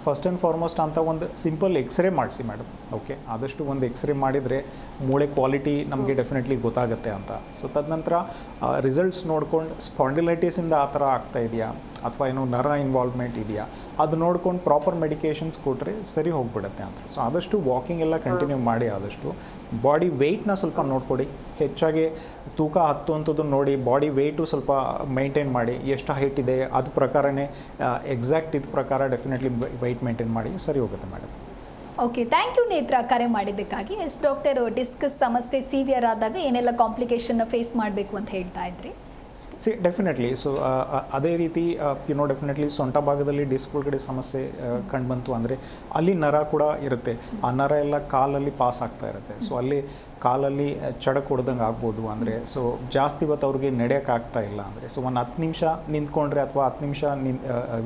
ಫಸ್ಟ್ ಆ್ಯಂಡ್ ಫಾರ್ಮೋಸ್ಟ್ ಅಂತ ಒಂದು ಸಿಂಪಲ್ ಎಕ್ಸ್ರೇ ಮಾಡಿಸಿ ಮೇಡಮ್. ಓಕೆ, ಆದಷ್ಟು ಒಂದು ಎಕ್ಸ್ರೇ ಮಾಡಿದರೆ ಮೂಳೆ ಕ್ವಾಲಿಟಿ ನಮಗೆ ಡೆಫಿನೆಟ್ಲಿ ಗೊತ್ತಾಗುತ್ತೆ ಅಂತ. ಸೊ ತದನಂತರ ರಿಸಲ್ಟ್ಸ್ ನೋಡ್ಕೊಂಡು ಸ್ಪಾಂಡಿಲೈಟಿಸಿಂದ ಆ ಥರ ಆಗ್ತಾ ಇದೆಯಾ ಅಥವಾ ಏನೋ ನರ ಇನ್ವಾಲ್ವ್ಮೆಂಟ್ ಇದೆಯಾ ಅದು ನೋಡ್ಕೊಂಡು ಪ್ರಾಪರ್ ಮೆಡಿಕೇಷನ್ಸ್ ಕೊಟ್ಟರೆ ಸರಿ ಹೋಗ್ಬಿಡುತ್ತೆ ಅಂತ. ಸೊ ಆದಷ್ಟು ವಾಕಿಂಗ್ ಎಲ್ಲ ಕಂಟಿನ್ಯೂ ಮಾಡಿ. ಆದಷ್ಟು ಬಾಡಿ ವೆಯ್ಟ್ನ ಸ್ವಲ್ಪ ನೋಡ್ಕೊಡಿ, ಹೆಚ್ಚಾಗಿ ತೂಕ ಹತ್ತುವಂಥದ್ದು ನೋಡಿ. ಬಾಡಿ ವೆಯ್ಟು ಸ್ವಲ್ಪ ಮೈಂಟೈನ್ ಮಾಡಿ, ಎಷ್ಟು ಹೈಟ್ ಇದೆ ಅದು ಪ್ರಕಾರನೇ ಎಕ್ಸಾಕ್ಟ್ ಇದು ಪ್ರಕಾರ ಡೆಫಿನೆಟ್ಲಿ ವೆಯ್ಟ್ ಮೇಂಟೈನ್ ಮಾಡಿ, ಸರಿ ಹೋಗುತ್ತೆ ಮೇಡಮ್. ಓಕೆ, ಥ್ಯಾಂಕ್ ಯು ನೇತ್ರ ಕರೆ ಮಾಡಿದ್ದಕ್ಕಾಗಿ. ಡಾಕ್ಟರ್, ಡಿಸ್ಕ್ ಸಮಸ್ಯೆ ಸಿವಿಯರ್ ಆದಾಗ ಏನೆಲ್ಲ ಕಾಂಪ್ಲಿಕೇಶನ್ನ ಫೇಸ್ ಮಾಡಬೇಕು ಅಂತ ಹೇಳ್ತಾ ಇದ್ರಿ? ಡೆಫಿನೆಟ್ಲಿ. ಸೊ ಅದೇ ರೀತಿ ಡೆಫಿನೆಟ್ಲಿ ಸೊಂಟ ಭಾಗದಲ್ಲಿ ಡಿಸ್ಕ್ ಒಳಗಡೆ ಸಮಸ್ಯೆ ಕಂಡುಬಂತು ಅಂದರೆ ಅಲ್ಲಿ ನರ ಕೂಡ ಇರುತ್ತೆ. ಆ ನರ ಎಲ್ಲ ಕಾಲಲ್ಲಿ ಪಾಸ್ ಆಗ್ತಾ ಇರುತ್ತೆ. ಸೊ ಅಲ್ಲಿ ಕಾಲಲ್ಲಿ ಚಡಕ್ ಹೊಡೆದಂಗೆ ಆಗ್ಬೋದು. ಅಂದರೆ ಸೊ ಜಾಸ್ತಿ ಇವತ್ತು ಅವ್ರಿಗೆ ನಡೆಯೋಕ್ಕಾಗ್ತಾ ಇಲ್ಲ ಅಂದರೆ ಸೊ ಒಂದು 10 ನಿಮಿಷ ನಿಂತ್ಕೊಂಡ್ರೆ ಅಥವಾ 10 ನಿಮಿಷ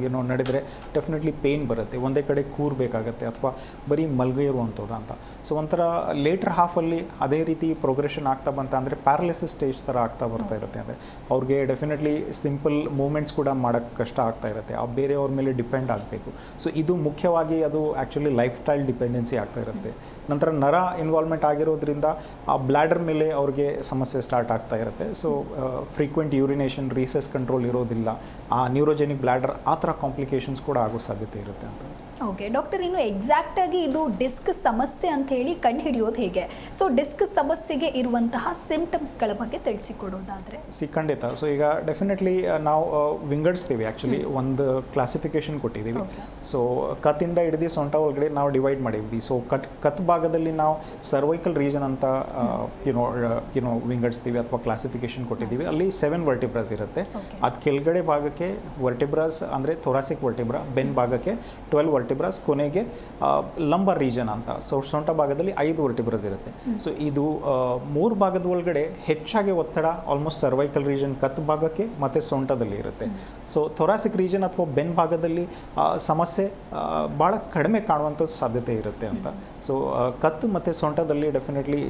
ಏನೋ ನಡೆದರೆ ಡೆಫಿನೆಟ್ಲಿ ಪೇಯ್ನ್ ಬರುತ್ತೆ, ಒಂದೇ ಕಡೆ ಕೂರಬೇಕಾಗತ್ತೆ ಅಥವಾ ಬರೀ ಮಲಗಿರುವಂಥದ್ದು ಅಂತ. ಸೊ ಒಂಥರ ಲೇಟ್ರ್ ಹಾಫಲ್ಲಿ ಅದೇ ರೀತಿ ಪ್ರೋಗ್ರೆಷನ್ ಆಗ್ತಾ ಬಂತ ಅಂದರೆ ಪ್ಯಾರಲಿಸಿಸ್ ಸ್ಟೇಜ್ ಥರ ಆಗ್ತಾ ಬರ್ತಾ ಇರುತ್ತೆ. ಅಂದರೆ ಅವ್ರಿಗೆ ಡೆಫಿನೆಟ್ಲಿ ಸಿಂಪಲ್ ಮೂಮೆಂಟ್ಸ್ ಕೂಡ ಮಾಡೋಕ್ಕೆ ಕಷ್ಟ ಆಗ್ತಾ ಇರುತ್ತೆ, ಆ ಬೇರೆಯವ್ರ ಮೇಲೆ ಡಿಪೆಂಡ್ ಆಗಬೇಕು. ಸೊ ಇದು ಮುಖ್ಯವಾಗಿ ಅದು ಆ್ಯಕ್ಚುಲಿ ಲೈಫ್ ಸ್ಟೈಲ್ ಡಿಪೆಂಡೆನ್ಸಿ ಆಗ್ತಾ ಇರುತ್ತೆ. ನಂತರ ನರ ಇನ್ವಾಲ್ವ್ಮೆಂಟ್ ಆಗಿರೋದ್ರಿಂದ ಆ ಬ್ಲ್ಯಾಡರ್ ಮೇಲೆ ಅವ್ರಿಗೆ ಸಮಸ್ಯೆ ಸ್ಟಾರ್ಟ್ ಆಗ್ತಾ ಇರುತ್ತೆ. ಸೊ ಫ್ರೀಕ್ವೆಂಟ್ ಯೂರಿನೇಷನ್, ರೀಸೆಸ್ ಕಂಟ್ರೋಲ್ ಇರೋದಿಲ್ಲ, ಆ ನ್ಯೂರೋಜೆನಿಕ್ ಬ್ಲ್ಯಾಡರ್ ಆ ಥರ ಕಾಂಪ್ಲಿಕೇಶನ್ಸ್ ಕೂಡ ಆಗೋ ಸಾಧ್ಯತೆ ಇರುತ್ತೆ ಅಂತ. ಓಕೆ ಡಾಕ್ಟರ್, ಇನ್ನು ಎಕ್ಸಾಕ್ಟಾಗಿ ಇದು ಡಿಸ್ಕ್ ಸಮಸ್ಯೆ ಅಂತ ಹೇಳಿ ಕಂಡುಹಿಡಿಯೋದು ಹೇಗೆ? ಸೊ ಡಿಸ್ಕ್ ಸಮಸ್ಯೆಗೆ ಇರುವಂತಹ ಸಿಂಪ್ಟಮ್ಸ್ಗಳ ಬಗ್ಗೆ ತಿಳಿಸಿಕೊಡೋದಾದರೆ? ಖಂಡಿತ. ಸೊ ಈಗ ಡೆಫಿನೆಟ್ಲಿ ನಾವು ವಿಂಗಡಿಸ್ತೀವಿ, ಆ್ಯಕ್ಚುಲಿ ಒಂದು ಕ್ಲಾಸಿಫಿಕೇಶನ್ ಕೊಟ್ಟಿದ್ದೀವಿ. ಸೊ ಕತ್ತಿಂದ ಹಿಡಿದು ಸೊಂಟ ಒಳಗಡೆ ನಾವು ಡಿವೈಡ್ ಮಾಡಿದ್ವಿ. ಸೊ ಕತ್ ಭಾಗದಲ್ಲಿ ನಾವು ಸರ್ವೈಕಲ್ ರೀಜನ್ ಅಂತ ಯುನೋ ವಿಂಗಡಿಸ್ತೀವಿ ಅಥವಾ ಕ್ಲಾಸಿಫಿಕೇಶನ್ ಕೊಟ್ಟಿದ್ದೀವಿ. ಅಲ್ಲಿ 7 ವರ್ಟಿಬ್ರಾಸ್ ಇರುತ್ತೆ. ಅದು ಕೆಳಗಡೆ ಭಾಗಕ್ಕೆ ವರ್ಟಿಬ್ರಾಸ್ ಅಂದರೆ ಥೊರಾಸಿಕ್ ವರ್ಟಿಬ್ರಾ, ಬೆನ್ ಭಾಗಕ್ಕೆ 12 ವರ್ಟಿಬ್ರಾಸ್, ಕೊನೆಗೆ ಲಂಬರ್ ರೀಜನ್ ಅಂತ. ಸೊ ಸೊಂಟ ಭಾಗದಲ್ಲಿ 5 ವರ್ಟಿಬ್ರಾಸ್ ಇರುತ್ತೆ. ಸೊ ಇದು 3 ಭಾಗದ ಒಳಗಡೆ ಹೆಚ್ಚಾಗಿ ಒತ್ತಡ ಆಲ್ಮೋಸ್ಟ್ ಸರ್ವೈಕಲ್ ರೀಜನ್ ಕತ್ತು ಭಾಗಕ್ಕೆ ಮತ್ತು ಸೊಂಟದಲ್ಲಿ ಇರುತ್ತೆ. ಸೊ ಥೊರಾಸಿಕ್ ರೀಜನ್ ಅಥವಾ ಬೆನ್ ಭಾಗದಲ್ಲಿ ಸಮಸ್ಯೆ ಭಾಳ ಕಡಿಮೆ ಕಾಣುವಂಥ ಸಾಧ್ಯತೆ ಇರುತ್ತೆ ಅಂತ. ಸೊ ಕತ್ತು ಮತ್ತು ಸೊಂಟದಲ್ಲಿ ಡೆಫಿನೆಟ್ಲಿ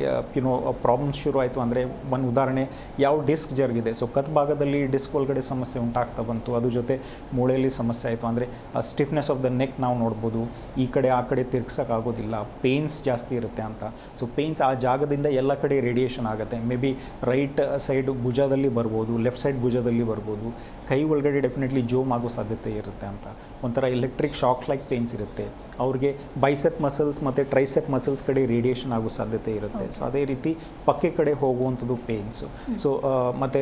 ಪ್ರಾಬ್ಲಮ್ಸ್ ಶುರು ಆಯಿತು ಅಂದರೆ, ಒಂದು ಉದಾಹರಣೆ, ಯಾವ ಡಿಸ್ಕ್ ಜರುಗಿದೆ. ಸೊ ಕತ್ತು ಭಾಗದಲ್ಲಿ ಡಿಸ್ಕ್ ಒಳಗಡೆ ಸಮಸ್ಯೆ ಉಂಟಾಗ್ತಾ ಬಂತು, ಅದ್ರ ಜೊತೆ ಮೂಳೆಯಲ್ಲಿ ಸಮಸ್ಯೆ ಆಯಿತು ಅಂದರೆ ಸ್ಟಿಫ್ನೆಸ್ ಆಫ್ ದ ನೆಕ್ ನಾವು ನೋಡ್ಬೋದು, ಈ ಕಡೆ ಆ ಕಡೆ ತಿರ್ಗ್ಸೋಕ್ಕಾಗೋದಿಲ್ಲ, ಪೇಯ್ನ್ಸ್ ಜಾಸ್ತಿ ಇರುತ್ತೆ ಅಂತ. ಸೊ ಪೇಯ್ನ್ಸ್ ಆ ಜಾಗದಿಂದ ಎಲ್ಲ ಕಡೆ ರೇಡಿಯೇಷನ್ ಆಗುತ್ತೆ. ಮೇ ಬಿ ರೈಟ್ ಸೈಡ್ ಭುಜದಲ್ಲಿ ಬರ್ಬೋದು, ಲೆಫ್ಟ್ ಸೈಡ್ ಭುಜದಲ್ಲಿ ಬರ್ಬೋದು, ಕೈ ಒಳಗಡೆ ಡೆಫಿನೆಟ್ಲಿ ಜೋಮ್ ಆಗೋ ಸಾಧ್ಯತೆ ಇರುತ್ತೆ ಅಂತ. ಒಂಥರ ಎಲೆಕ್ಟ್ರಿಕ್ ಶಾಕ್ ಲೈಕ್ ಪೇಯ್ನ್ಸ್ ಇರುತ್ತೆ. ಅವ್ರಿಗೆ ಬೈಸೆಪ್ ಮಸಲ್ಸ್ ಮತ್ತು ಟ್ರೈಸೆಪ್ ಮಸಲ್ಸ್ ಕಡೆ ರೇಡಿಯೇಷನ್ ಆಗೋ ಸಾಧ್ಯತೆ ಇರುತ್ತೆ. ಸೊ ಅದೇ ರೀತಿ ಪಕ್ಕೆ ಕಡೆ ಹೋಗುವಂಥದ್ದು ಪೇಯ್ನ್ಸು. ಸೊ ಮತ್ತು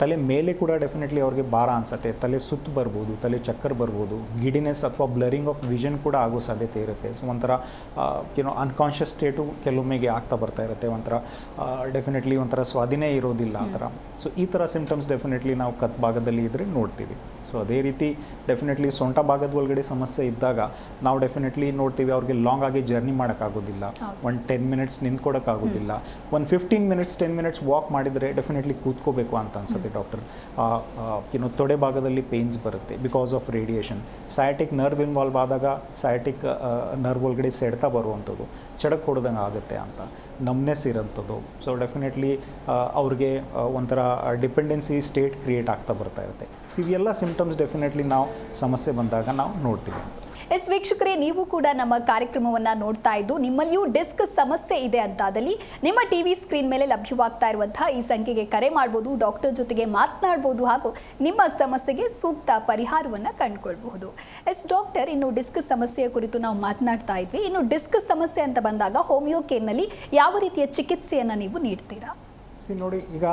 ತಲೆ ಮೇಲೆ ಕೂಡ ಡೆಫಿನೆಟ್ಲಿ ಅವ್ರಿಗೆ ಭಾರ ಅನಿಸುತ್ತೆ, ತಲೆ ಸುತ್ತು ಬರ್ಬೋದು, ತಲೆ ಚಕ್ಕರ್ ಬರ್ಬೋದು, ಗಿಡಿನೆಸ್ ಅಥವಾ ಬ್ಲರಿಂಗ್ ಆಫ್ ವಿಷನ್ ಕೂಡ ಆಗೋ ಸಾಧ್ಯತೆ ಇರುತ್ತೆ. ಸೊ ಒಂಥರ ಅನ್ಕಾನ್ಷಿಯಸ್ ಸ್ಟೇಟು ಕೆಲವೊಮ್ಮೆಗೆ ಆಗ್ತಾ ಬರ್ತಾ ಇರುತ್ತೆ, ಒಂಥರ ಡೆಫಿನೆಟ್ಲಿ ಒಂಥರ ಸ್ವಾಧೀನೇ ಇರೋದಿಲ್ಲ ಆ ಥರ. ಸೊ ಈ ಥರ ಸಿಂಪ್ಟಮ್ಸ್ ಡೆಫಿನೆಟ್ಲಿ ನಾವು ಕತ್ ಭಾಗದಲ್ಲಿ ಇದ್ದರೆ ನೋಡ್ತೀವಿ. ಸೊ ಅದೇ ರೀತಿ ಡೆಫಿನೆಟ್ಲಿ ಸೊಂಟ ಭಾಗದ ಒಳಗಡೆ ಸಮಸ್ಯೆ ಇದ್ದಾಗ ನಾವು ಡೆಫಿನೆಟ್ಲಿ ನೋಡ್ತೀವಿ, ಅವ್ರಿಗೆ ಲಾಂಗ್ ಆಗಿ ಜರ್ನಿ ಮಾಡೋಕ್ಕಾಗೋದಿಲ್ಲ, ಒಂದು 10 ಮಿನಿಟ್ಸ್ ನಿಂತ್ಕೊಡೋಕ್ಕಾಗೋದಿಲ್ಲ, ಒಂದು 15 ಮಿನಿಟ್ಸ್ 10 ಮಿನಿಟ್ಸ್ ವಾಕ್ ಮಾಡಿದರೆ ಡೆಫಿನೆಟ್ಲಿ ಕೂತ್ಕೋಬೇಕು ಅಂತ ಅನ್ಸುತ್ತೆ ಡಾಕ್ಟರ್. ತೊಡೆ ಭಾಗದಲ್ಲಿ ಪೇಯ್ನ್ಸ್ ಬರುತ್ತೆ because of radiation. Sciatic nerve involve ಆದಾಗ ಸಯಾಟಿಕ್ ನರ್ವ್ ಒಳಗಡೆ ಸೆಡ್ತಾ ಬರುವಂಥದ್ದು, ಚಡಕ್ ಹೊಡೆದಂಗೆ ಆಗುತ್ತೆ ಅಂತ, ನಮ್ನೆಸ್ ಇರೋಂಥದ್ದು. ಸೊ ಡೆಫಿನೆಟ್ಲಿ ಅವ್ರಿಗೆ ಒಂಥರ ಡಿಪೆಂಡೆನ್ಸಿ ಸ್ಟೇಟ್ ಕ್ರಿಯೇಟ್ ಆಗ್ತಾ ಬರ್ತಾ ಇರುತ್ತೆ. ಸೊ ಇವೆಲ್ಲ ಸಿಂಪ್ಟಮ್ಸ್ ಡೆಫಿನೆಟ್ಲಿ ನಾವು ಸಮಸ್ಯೆ ಬಂದಾಗ ನಾವು ನೋಡ್ತೀವಿ. ಎಸ್ ವೀಕ್ಷಕರೇ, ನೀವು ಕೂಡ ನಮ್ಮ ಕಾರ್ಯಕ್ರಮವನ್ನು ನೋಡ್ತಾ ಇದ್ದು ನಿಮ್ಮಲ್ಲಿಯೂ ಡಿಸ್ಕ್ ಸಮಸ್ಯೆ ಇದೆ ಅಂತಾದಲ್ಲಿ ನಿಮ್ಮ ಟಿವಿ ಸ್ಕ್ರೀನ್ ಮೇಲೆ ಲಭ್ಯವಾಗ್ತಾ ಇರುವಂತಹ ಈ ಸಂಖ್ಯೆಗೆ ಕರೆ ಮಾಡ್ಬೋದು, ಡಾಕ್ಟರ್ ಜೊತೆಗೆ ಮಾತನಾಡ್ಬೋದು ಹಾಗೂ ನಿಮ್ಮ ಸಮಸ್ಯೆಗೆ ಸೂಕ್ತ ಪರಿಹಾರವನ್ನು ಕಂಡುಕೊಳ್ಬಹುದು. ಎಸ್ ಡಾಕ್ಟರ್, ಇನ್ನು ಡಿಸ್ಕ್ ಸಮಸ್ಯೆಯ ಕುರಿತು ನಾವು ಮಾತನಾಡ್ತಾ ಇದ್ವಿ. ಇನ್ನು ಡಿಸ್ಕ್ ಸಮಸ್ಯೆ ಅಂತ ಬಂದಾಗ ಹೋಮಿಯೋ ಕೇರ್ನಲ್ಲಿ ಯಾವ ರೀತಿಯ ಚಿಕಿತ್ಸೆಯನ್ನು ನೀವು ನೀಡ್ತೀರಾ? ನೋಡಿ, ಈಗ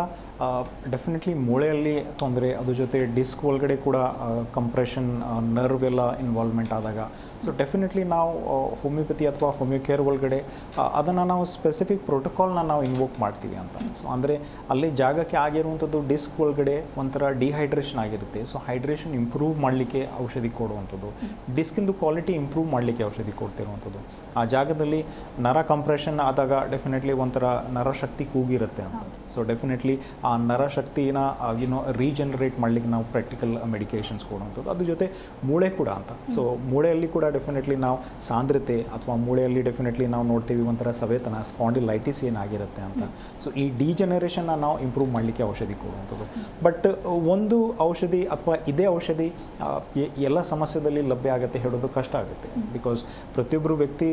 ಡೆಫಿನೆಟ್ಲಿ ಮೂಳೆಯಲ್ಲಿ ತೊಂದರೆ, ಅದ್ರ ಜೊತೆ ಡಿಸ್ಕ್ ಒಳಗಡೆ ಕೂಡ ಕಂಪ್ರೆಷನ್, ನರ್ವ್ ಎಲ್ಲ ಇನ್ವಾಲ್ವ್ಮೆಂಟ್ ಆದಾಗ ಸೊ ಡೆಫಿನೆಟ್ಲಿ ನಾವು ಹೋಮಿಯೋಪತಿ ಅಥವಾ ಹೋಮಿಯೋ ಕೇರ್ ಒಳಗಡೆ ಅದನ್ನು ನಾವು ಸ್ಪೆಸಿಫಿಕ್ ಪ್ರೋಟೋಕಾಲ್ನ ನಾವು ಇನ್ವೋಕ್ ಮಾಡ್ತೀವಿ ಅಂತ. ಸೊ ಅಂದರೆ ಅಲ್ಲಿ ಜಾಗಕ್ಕೆ ಆಗಿರುವಂಥದ್ದು ಡಿಸ್ಕ್ ಒಳಗಡೆ ಒಂಥರ ಡಿಹೈಡ್ರೇಷನ್ ಆಗಿರುತ್ತೆ. ಸೊ ಹೈಡ್ರೇಷನ್ ಇಂಪ್ರೂವ್ ಮಾಡಲಿಕ್ಕೆ ಔಷಧಿ ಕೊಡುವಂಥದ್ದು, ಡಿಸ್ಕಿಂದು ಕ್ವಾಲಿಟಿ ಇಂಪ್ರೂವ್ ಮಾಡಲಿಕ್ಕೆ ಔಷಧಿ ಕೊಡ್ತಿರುವಂಥದ್ದು. ಆ ಜಾಗದಲ್ಲಿ ನರ ಕಂಪ್ರೆಷನ್ ಆದಾಗ ಡೆಫಿನೆಟ್ಲಿ ಒಂಥರ ನರಶಕ್ತಿ ಕೂಗಿರುತ್ತೆ ಅಂತ. ಸೊ ಡೆಫಿನೆಟ್ಲಿ ಆ ನರಶಕ್ತಿನ ರೀಜನರೇಟ್ ಮಾಡಲಿಕ್ಕೆ ನಾವು ಪ್ರಾಕ್ಟಿಕಲ್ ಮೆಡಿಕೇಷನ್ಸ್ ಕೊಡುವಂಥದ್ದು. ಅದ್ರ ಜೊತೆ ಮೂಳೆ ಕೂಡ ಅಂತ. ಸೊ ಮೂಳೆಯಲ್ಲಿ ಕೂಡ ಡೆಫಿನೆಟ್ಲಿ ನಾವು ಸಾಂದ್ರತೆ ಅಥವಾ ಮೂಳೆಯಲ್ಲಿ ಡೆಫಿನೆಟ್ಲಿ ನಾವು ನೋಡ್ತೀವಿ ಒಂಥರ ಸವೇತನ, ಸ್ಪಾಂಡಿಲೈಟಿಸ್ ಏನಾಗಿರುತ್ತೆ ಅಂತ. ಸೊ ಈ ಡಿಜನರೇಷನ್ನ ನಾವು ಇಂಪ್ರೂವ್ ಮಾಡಲಿಕ್ಕೆ ಔಷಧಿ ಕೊಡುವಂಥದ್ದು. ಬಟ್ ಒಂದು ಔಷಧಿ ಅಥವಾ ಇದೇ ಔಷಧಿ ಎಲ್ಲ ಸಮಸ್ಯೆದಲ್ಲಿ ಲಭ್ಯ ಆಗುತ್ತೆ ಹೇಳೋದು ಕಷ್ಟ ಆಗುತ್ತೆ. ಬಿಕಾಸ್ ಪ್ರತಿಯೊಬ್ಬರು ವ್ಯಕ್ತಿ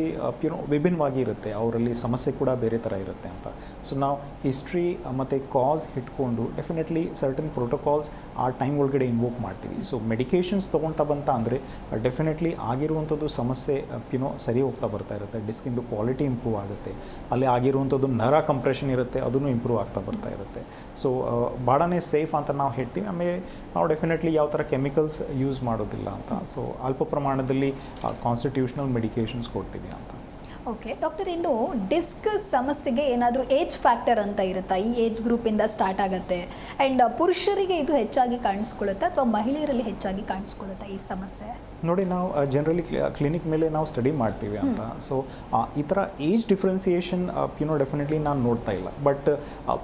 ವಿಭಿನ್ನವಾಗಿ ಇರುತ್ತೆ, ಅವರಲ್ಲಿ ಸಮಸ್ಯೆ ಕೂಡ ಬೇರೆ ಥರ ಇರುತ್ತೆ ಅಂತ. ಸೊ ನಾವು ಹಿಸ್ಟ್ರಿ ಮತ್ತು ಕಾಸ್ ಇಟ್ಕೊಂಡು ಡೆಫಿನೆಟ್ಲಿ ಸರ್ಟನ್ ಪ್ರೋಟೋಕಾಲ್ಸ್ ಆ ಟೈಮ್ ಒಳಗಡೆ ಇನ್ವೋಕ್ ಮಾಡ್ತೀವಿ. ಸೊ ಮೆಡಿಕೇಷನ್ಸ್ ತೊಗೊಳ್ತಾ ಬಂತ ಅಂದರೆ ಡೆಫಿನೆಟ್ಲಿ ಆಗಿರುವಂಥದ್ದು ಸಮಸ್ಯೆ ಸರಿ ಹೋಗ್ತಾ ಬರ್ತಾ ಇರುತ್ತೆ, ಡಿಸ್ಕಿಂದು ಕ್ವಾಲಿಟಿ ಇಂಪ್ರೂವ್ ಆಗುತ್ತೆ, ಅಲ್ಲಿ ಆಗಿರುವಂಥದ್ದು ನರ ಕಂಪ್ರೆಷನ್ ಇರುತ್ತೆ, ಅದನ್ನು ಇಂಪ್ರೂವ್ ಆಗ್ತಾ ಬರ್ತಾ ಇರುತ್ತೆ. ಸೊ ಭಾಳನೇ ಸೇಫ್ ಅಂತ ನಾವು ಹೇಳ್ತೀವಿ. ಆಮೇಲೆ ನಾವು ಡೆಫಿನೆಟ್ಲಿ ಯಾವ ಥರ ಕೆಮಿಕಲ್ಸ್ ಯೂಸ್ ಮಾಡೋದಿಲ್ಲ ಅಂತ. ಸೊ ಅಲ್ಪ ಪ್ರಮಾಣದಲ್ಲಿ ಕಾನ್ಸ್ಟಿಟ್ಯೂಷನಲ್ ಮೆಡಿಕೇಷನ್ಸ್ ಕೊಡ್ತೀವಿ ಅಂತ. ಓಕೆ ಡಾಕ್ಟರ್, ಇನ್ನು ಡಿಸ್ಕ್ ಸಮಸ್ಯೆಗೆ ಏನಾದರೂ ಏಜ್ ಫ್ಯಾಕ್ಟರ್ ಅಂತ ಇರುತ್ತಾ? ಈ ಏಜ್ ಗ್ರೂಪಿಂದ ಸ್ಟಾರ್ಟ್ ಆಗುತ್ತೆ ಆ್ಯಂಡ್ ಪುರುಷರಿಗೆ ಇದು ಹೆಚ್ಚಾಗಿ ಕಾಣಿಸ್ಕೊಳ್ಳುತ್ತೆ ಅಥವಾ ಮಹಿಳೆಯರಲ್ಲಿ ಹೆಚ್ಚಾಗಿ ಕಾಣಿಸ್ಕೊಳ್ಳುತ್ತಾ ಈ ಸಮಸ್ಯೆ? ನೋಡಿ ನಾವು ಜನರಲಿ ಕ್ಲಿನಿಕ್ ಮೇಲೆ ನಾವು ಸ್ಟಡಿ ಮಾಡ್ತೀವಿ ಅಂತ. ಸೊ ಈ ಥರ ಏಜ್ ಡಿಫ್ರೆನ್ಸಿಯೇಷನ್ ಡೆಫಿನೆಟ್ಲಿ ನಾನು ನೋಡ್ತಾ ಇಲ್ಲ. ಬಟ್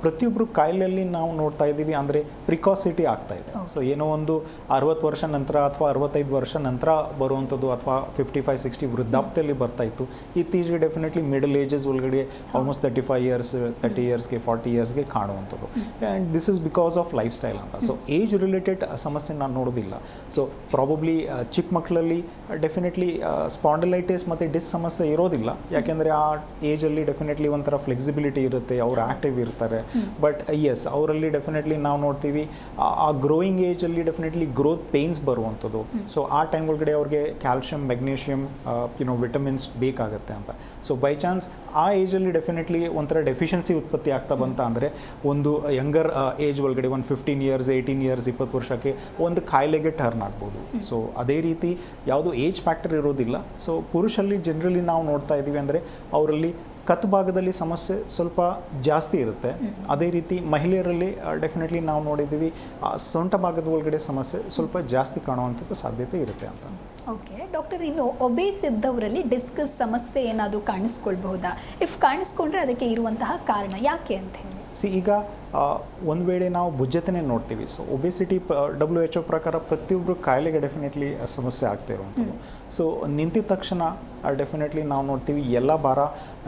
ಪ್ರತಿಯೊಬ್ಬರು ಕಾಯಿಲೆಯಲ್ಲಿ ನಾವು ನೋಡ್ತಾ ಇದ್ದೀವಿ ಅಂದರೆ ಪ್ರಿಕಾಸಿಟಿ ಆಗ್ತಾ ಇದೆ. ಸೊ ಏನೋ ಒಂದು 60 ವರ್ಷ ನಂತರ ಅಥವಾ 65 ವರ್ಷ ನಂತರ ಬರುವಂಥದ್ದು ಅಥವಾ 55-60 ವೃದ್ಧಾಪ್ಯದಲ್ಲಿ ಬರ್ತಾ ಇತ್ತು. ಇತ್ತೀಚೆಗೆ ಡೆಫಿನೆಟ್ಲಿ ಮಿಡಲ್ ಏಜಸ್ ಒಳಗಡೆ ಆಲ್ಮೋಸ್ಟ್ 35 ಇಯರ್ಸ್ 30 ಇಯರ್ಸ್ಗೆ 40 ಇಯರ್ಸ್ಗೆ ಕಾಣುವಂಥದ್ದು. And this is because of lifestyle ಅಂತ. ಸೊ ಏಜ್ ರಿಲೇಟೆಡ್ ಸಮಸ್ಯೆ ನಾನು ನೋಡೋದಿಲ್ಲ. ಸೊ ಪ್ರಾಬಬ್ಲಿ ಚಿಕ್ಕ ಮಕ್ಕಳಲ್ಲಿ ಡೆಫಿನೆಟ್ಲಿ ಸ್ಪಾಂಡಲೈಟಿಸ್ ಮತ್ತು ಡಿಸ್ ಸಮಸ್ಯೆ ಇರೋದಿಲ್ಲ. ಯಾಕೆಂದರೆ ಆ ಏಜಲ್ಲಿ ಡೆಫಿನೆಟ್ಲಿ ಒಂಥರ ಫ್ಲೆಕ್ಸಿಬಿಲಿಟಿ ಇರುತ್ತೆ, ಅವರು ಆ್ಯಕ್ಟಿವ್ ಇರ್ತಾರೆ. ಬಟ್ ಎಸ್, ಅವರಲ್ಲಿ ಡೆಫಿನೆಟ್ಲಿ ನಾವು ನೋಡ್ತೀವಿ ಆ ಗ್ರೋಯಿಂಗ್ ಏಜಲ್ಲಿ ಡೆಫಿನೆಟ್ಲಿ ಗ್ರೋತ್ ಪೇನ್ಸ್ ಬರುವಂಥದ್ದು. ಸೊ ಆ ಟೈಮ್ ಒಳಗಡೆ ಅವ್ರಿಗೆ ಕ್ಯಾಲ್ಶಿಯಂ, ಮೆಗ್ನೀಷಿಯಮ್, ವಿಟಮಿನ್ಸ್ ಬೇಕಾಗುತ್ತೆ ಅಂತ. ಸೊ ಬೈ ಚಾನ್ಸ್ ಆ ಏಜಲ್ಲಿ ಡೆಫಿನೆಟ್ಲಿ ಒಂಥರ ಡೆಫಿಷಿಯನ್ಸಿ ಉತ್ಪತ್ತಿ ಆಗ್ತಾ ಬಂತ ಅಂದರೆ ಒಂದು ಯಂಗರ್ ಏಜ್ ಒಳಗಡೆ ಒಂದು 15 ಇಯರ್ಸ್ 18 ಇಯರ್ಸ್ 20 ವರ್ಷಕ್ಕೆ ಒಂದು ಕಾಯಿಲೆಗೆ ಟರ್ನ್ ಆಗ್ಬೋದು. ಸೊ ಅದೇ ರೀತಿ ಯಾವುದು ಏಜ್ ಫ್ಯಾಕ್ಟರ್ ಇರೋದಿಲ್ಲ. ಸೊ ಪುರುಷಲ್ಲಿ ಜನರಲಿ ನಾವು ನೋಡ್ತಾ ಇದ್ದೀವಿ ಅಂದರೆ ಅವರಲ್ಲಿ ಕತ್ತು ಭಾಗದಲ್ಲಿ ಸಮಸ್ಯೆ ಸ್ವಲ್ಪ ಜಾಸ್ತಿ ಇರುತ್ತೆ. ಅದೇ ರೀತಿ ಮಹಿಳೆಯರಲ್ಲಿ ಡೆಫಿನೆಟ್ಲಿ ನಾವು ನೋಡಿದ್ದೀವಿ ಸೊಂಟ ಭಾಗದ ಒಳಗಡೆ ಸಮಸ್ಯೆ ಸ್ವಲ್ಪ ಜಾಸ್ತಿ ಕಾಣುವಂಥದ್ದು ಸಾಧ್ಯತೆ ಇರುತ್ತೆ ಅಂತ. ಓಕೆ ಡಾಕ್ಟರ್, ಇನ್ನು ಒಬೇಸ್ ಇದ್ದವರಲ್ಲಿ ಡಿಸ್ಕಸ್ ಸಮಸ್ಯೆ ಏನಾದರೂ ಕಾಣಿಸ್ಕೊಳ್ಬಹುದಾ? ಇಫ್ ಕಾಣಿಸ್ಕೊಂಡ್ರೆ ಅದಕ್ಕೆ ಇರುವಂತಹ ಕಾರಣ ಯಾಕೆ ಅಂತ ಹೇಳಿ. ಈಗ ಒಂದು ವೇಳೆ ನಾವು ಭುಜತೆನೇ ನೋಡ್ತೀವಿ. ಸೊ ಒಬೆಸಿಟಿ WHO ಪ್ರಕಾರ ಪ್ರತಿಯೊಬ್ಬರು ಕಾಯಿಲೆಗೆ ಡೆಫಿನೆಟ್ಲಿ ಸಮಸ್ಯೆ ಆಗ್ತಾ ಇರುವಂಥದ್ದು. ಸೊ ನಿಂತಿದ ತಕ್ಷಣ ಡೆಫಿನೆಟ್ಲಿ ನಾವು ನೋಡ್ತೀವಿ ಎಲ್ಲ ಭಾರ